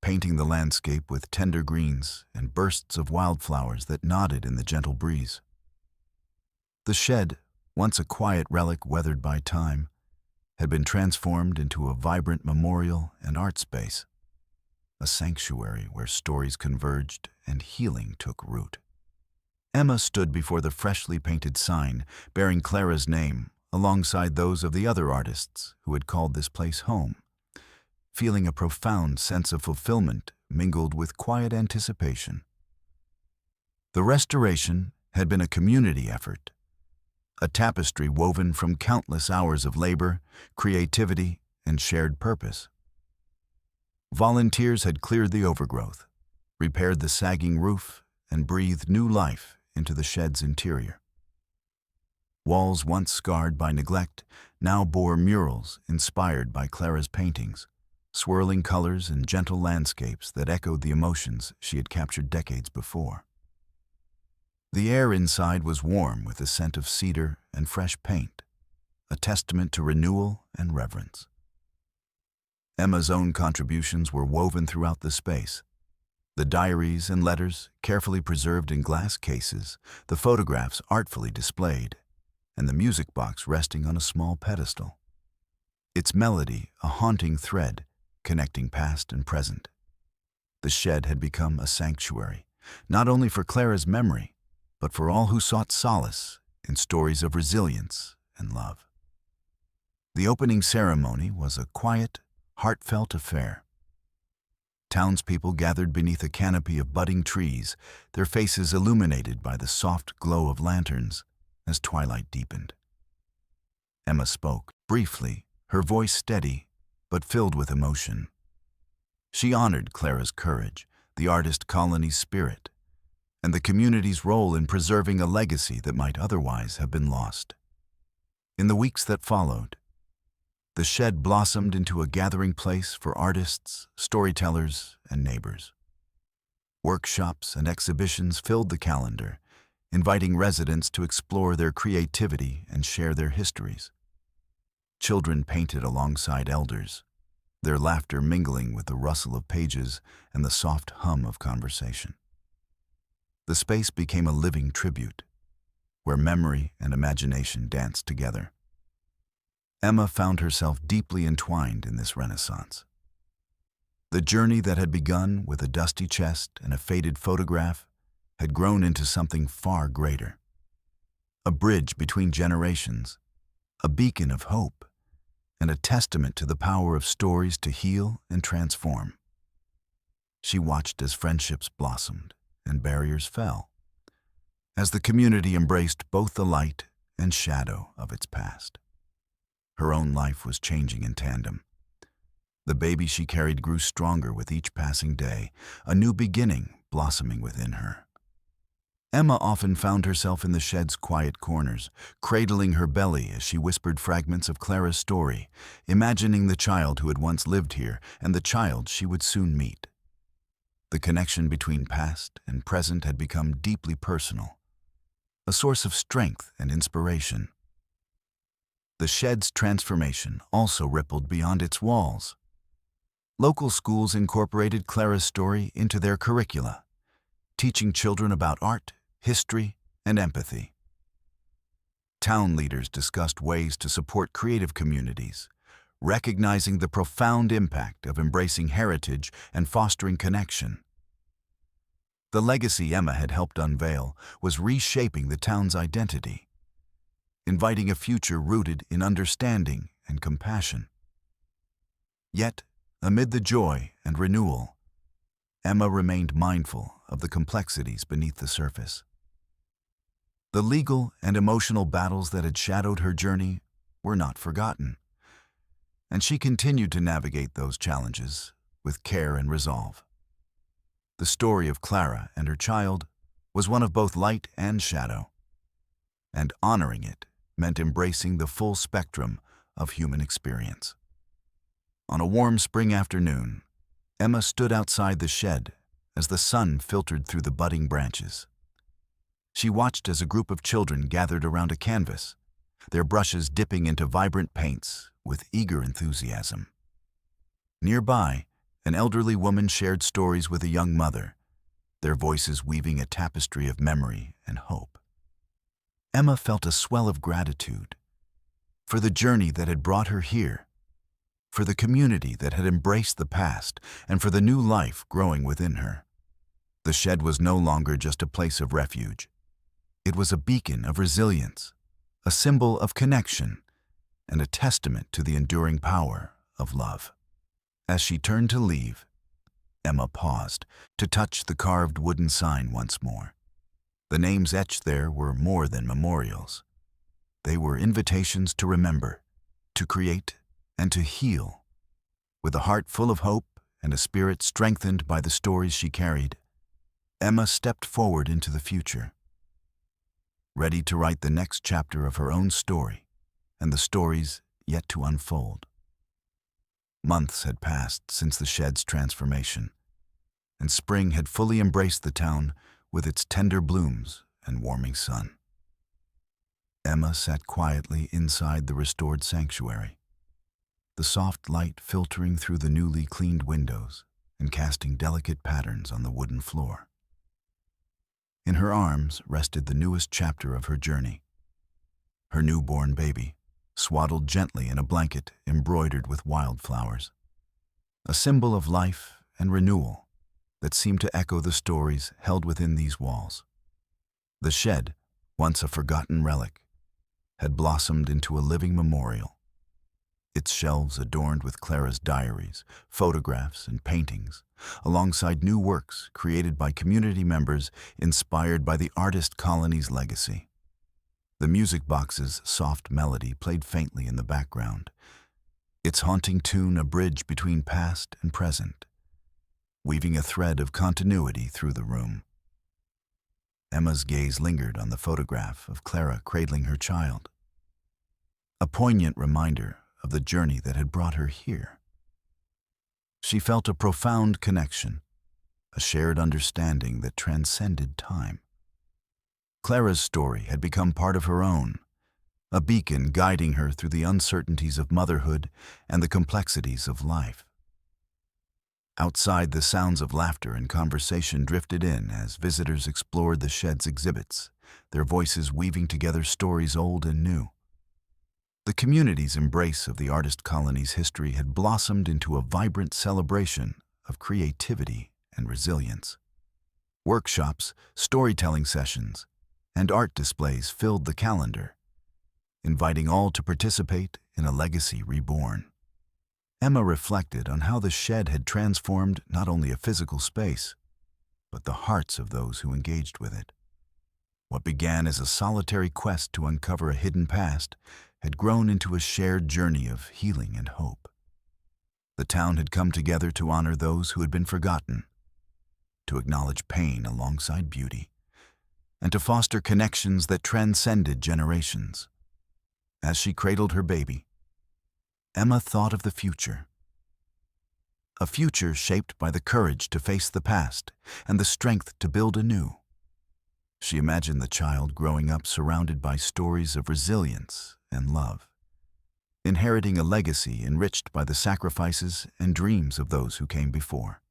painting the landscape with tender greens and bursts of wildflowers that nodded in the gentle breeze. The shed, once a quiet relic weathered by time, had been transformed into a vibrant memorial and art space, a sanctuary where stories converged and healing took root. Emma stood before the freshly painted sign bearing Clara's name alongside those of the other artists who had called this place home, feeling a profound sense of fulfillment mingled with quiet anticipation. The restoration had been a community effort, a tapestry woven from countless hours of labor, creativity, and shared purpose. Volunteers had cleared the overgrowth, repaired the sagging roof, and breathed new life into the shed's interior. Walls once scarred by neglect now bore murals inspired by Clara's paintings, swirling colors and gentle landscapes that echoed the emotions she had captured decades before. The air inside was warm with the scent of cedar and fresh paint, a testament to renewal and reverence. Emma's own contributions were woven throughout the space. The diaries and letters carefully preserved in glass cases, the photographs artfully displayed, and the music box resting on a small pedestal. Its melody a haunting thread connecting past and present. The shed had become a sanctuary, not only for Clara's memory, but for all who sought solace in stories of resilience and love. The opening ceremony was a quiet, heartfelt affair. Townspeople gathered beneath a canopy of budding trees, their faces illuminated by the soft glow of lanterns as twilight deepened. Emma spoke, briefly, her voice steady, but filled with emotion. She honored Clara's courage, the artist colony's spirit, and the community's role in preserving a legacy that might otherwise have been lost. In the weeks that followed, the shed blossomed into a gathering place for artists, storytellers, and neighbors. Workshops and exhibitions filled the calendar, inviting residents to explore their creativity and share their histories. Children painted alongside elders, their laughter mingling with the rustle of pages and the soft hum of conversation. The space became a living tribute, where memory and imagination danced together. Emma found herself deeply entwined in this renaissance. The journey that had begun with a dusty chest and a faded photograph had grown into something far greater. A bridge between generations, a beacon of hope, and a testament to the power of stories to heal and transform. She watched as friendships blossomed and barriers fell, as the community embraced both the light and shadow of its past. Her own life was changing in tandem. The baby she carried grew stronger with each passing day, a new beginning blossoming within her. Emma often found herself in the shed's quiet corners, cradling her belly as she whispered fragments of Clara's story, imagining the child who had once lived here and the child she would soon meet. The connection between past and present had become deeply personal, a source of strength and inspiration. The shed's transformation also rippled beyond its walls. Local schools incorporated Clara's story into their curricula, teaching children about art, history, and empathy. Town leaders discussed ways to support creative communities, recognizing the profound impact of embracing heritage and fostering connection. The legacy Emma had helped unveil was reshaping the town's identity, inviting a future rooted in understanding and compassion. Yet, amid the joy and renewal, Emma remained mindful of the complexities beneath the surface. The legal and emotional battles that had shadowed her journey were not forgotten, and she continued to navigate those challenges with care and resolve. The story of Clara and her child was one of both light and shadow, and honoring it meant embracing the full spectrum of human experience. On a warm spring afternoon, Emma stood outside the shed as the sun filtered through the budding branches. She watched as a group of children gathered around a canvas, their brushes dipping into vibrant paints with eager enthusiasm. Nearby, an elderly woman shared stories with a young mother, their voices weaving a tapestry of memory and hope. Emma felt a swell of gratitude for the journey that had brought her here, for the community that had embraced the past, and for the new life growing within her. The shed was no longer just a place of refuge. It was a beacon of resilience, a symbol of connection, and a testament to the enduring power of love. As she turned to leave, Emma paused to touch the carved wooden sign once more. The names etched there were more than memorials. They were invitations to remember, to create, and to heal. With a heart full of hope and a spirit strengthened by the stories she carried, Emma stepped forward into the future, ready to write the next chapter of her own story and the stories yet to unfold. Months had passed since the shed's transformation, and spring had fully embraced the town with its tender blooms and warming sun. Emma sat quietly inside the restored sanctuary, the soft light filtering through the newly cleaned windows and casting delicate patterns on the wooden floor. In her arms rested the newest chapter of her journey, her newborn baby, swaddled gently in a blanket embroidered with wildflowers, a symbol of life and renewal that seemed to echo the stories held within these walls. The shed, once a forgotten relic, had blossomed into a living memorial, its shelves adorned with Clara's diaries, photographs, and paintings, alongside new works created by community members inspired by the artist colony's legacy. The music box's soft melody played faintly in the background, its haunting tune a bridge between past and present, weaving a thread of continuity through the room. Emma's gaze lingered on the photograph of Clara cradling her child, a poignant reminder of the journey that had brought her here. She felt a profound connection, a shared understanding that transcended time. Clara's story had become part of her own, a beacon guiding her through the uncertainties of motherhood and the complexities of life. Outside, the sounds of laughter and conversation drifted in as visitors explored the shed's exhibits, their voices weaving together stories old and new. The community's embrace of the artist colony's history had blossomed into a vibrant celebration of creativity and resilience. Workshops, storytelling sessions, and art displays filled the calendar, inviting all to participate in a legacy reborn. Emma reflected on how the shed had transformed not only a physical space, but the hearts of those who engaged with it. What began as a solitary quest to uncover a hidden past had grown into a shared journey of healing and hope. The town had come together to honor those who had been forgotten, to acknowledge pain alongside beauty, and to foster connections that transcended generations. As she cradled her baby, Emma thought of the future. A future shaped by the courage to face the past and the strength to build anew. She imagined the child growing up surrounded by stories of resilience and love, inheriting a legacy enriched by the sacrifices and dreams of those who came before.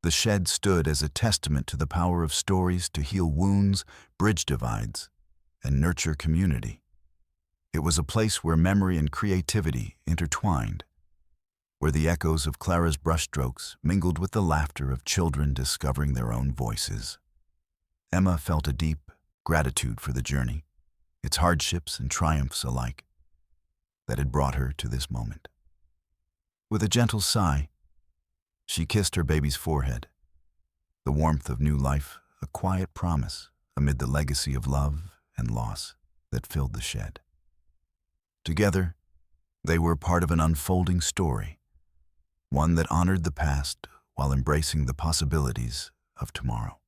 The shed stood as a testament to the power of stories to heal wounds, bridge divides, and nurture community. It was a place where memory and creativity intertwined, where the echoes of Clara's brushstrokes mingled with the laughter of children discovering their own voices. Emma felt a deep gratitude for the journey, its hardships and triumphs alike, that had brought her to this moment. With a gentle sigh, she kissed her baby's forehead, the warmth of new life, a quiet promise amid the legacy of love and loss that filled the shed. Together, they were part of an unfolding story, one that honored the past while embracing the possibilities of tomorrow.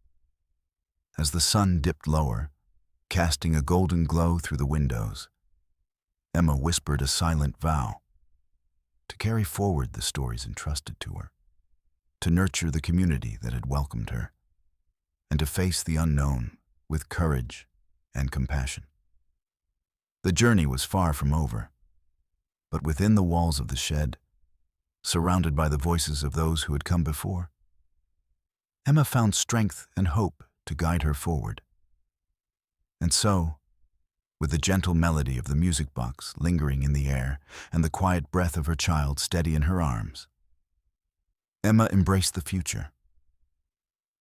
As the sun dipped lower, casting a golden glow through the windows, Emma whispered a silent vow to carry forward the stories entrusted to her, to nurture the community that had welcomed her, and to face the unknown with courage and compassion. The journey was far from over, but within the walls of the shed, surrounded by the voices of those who had come before, Emma found strength and hope to guide her forward. And so, with the gentle melody of the music box lingering in the air and the quiet breath of her child steady in her arms, Emma embraced the future,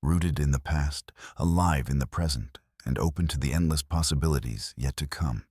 rooted in the past, alive in the present, and open to the endless possibilities yet to come.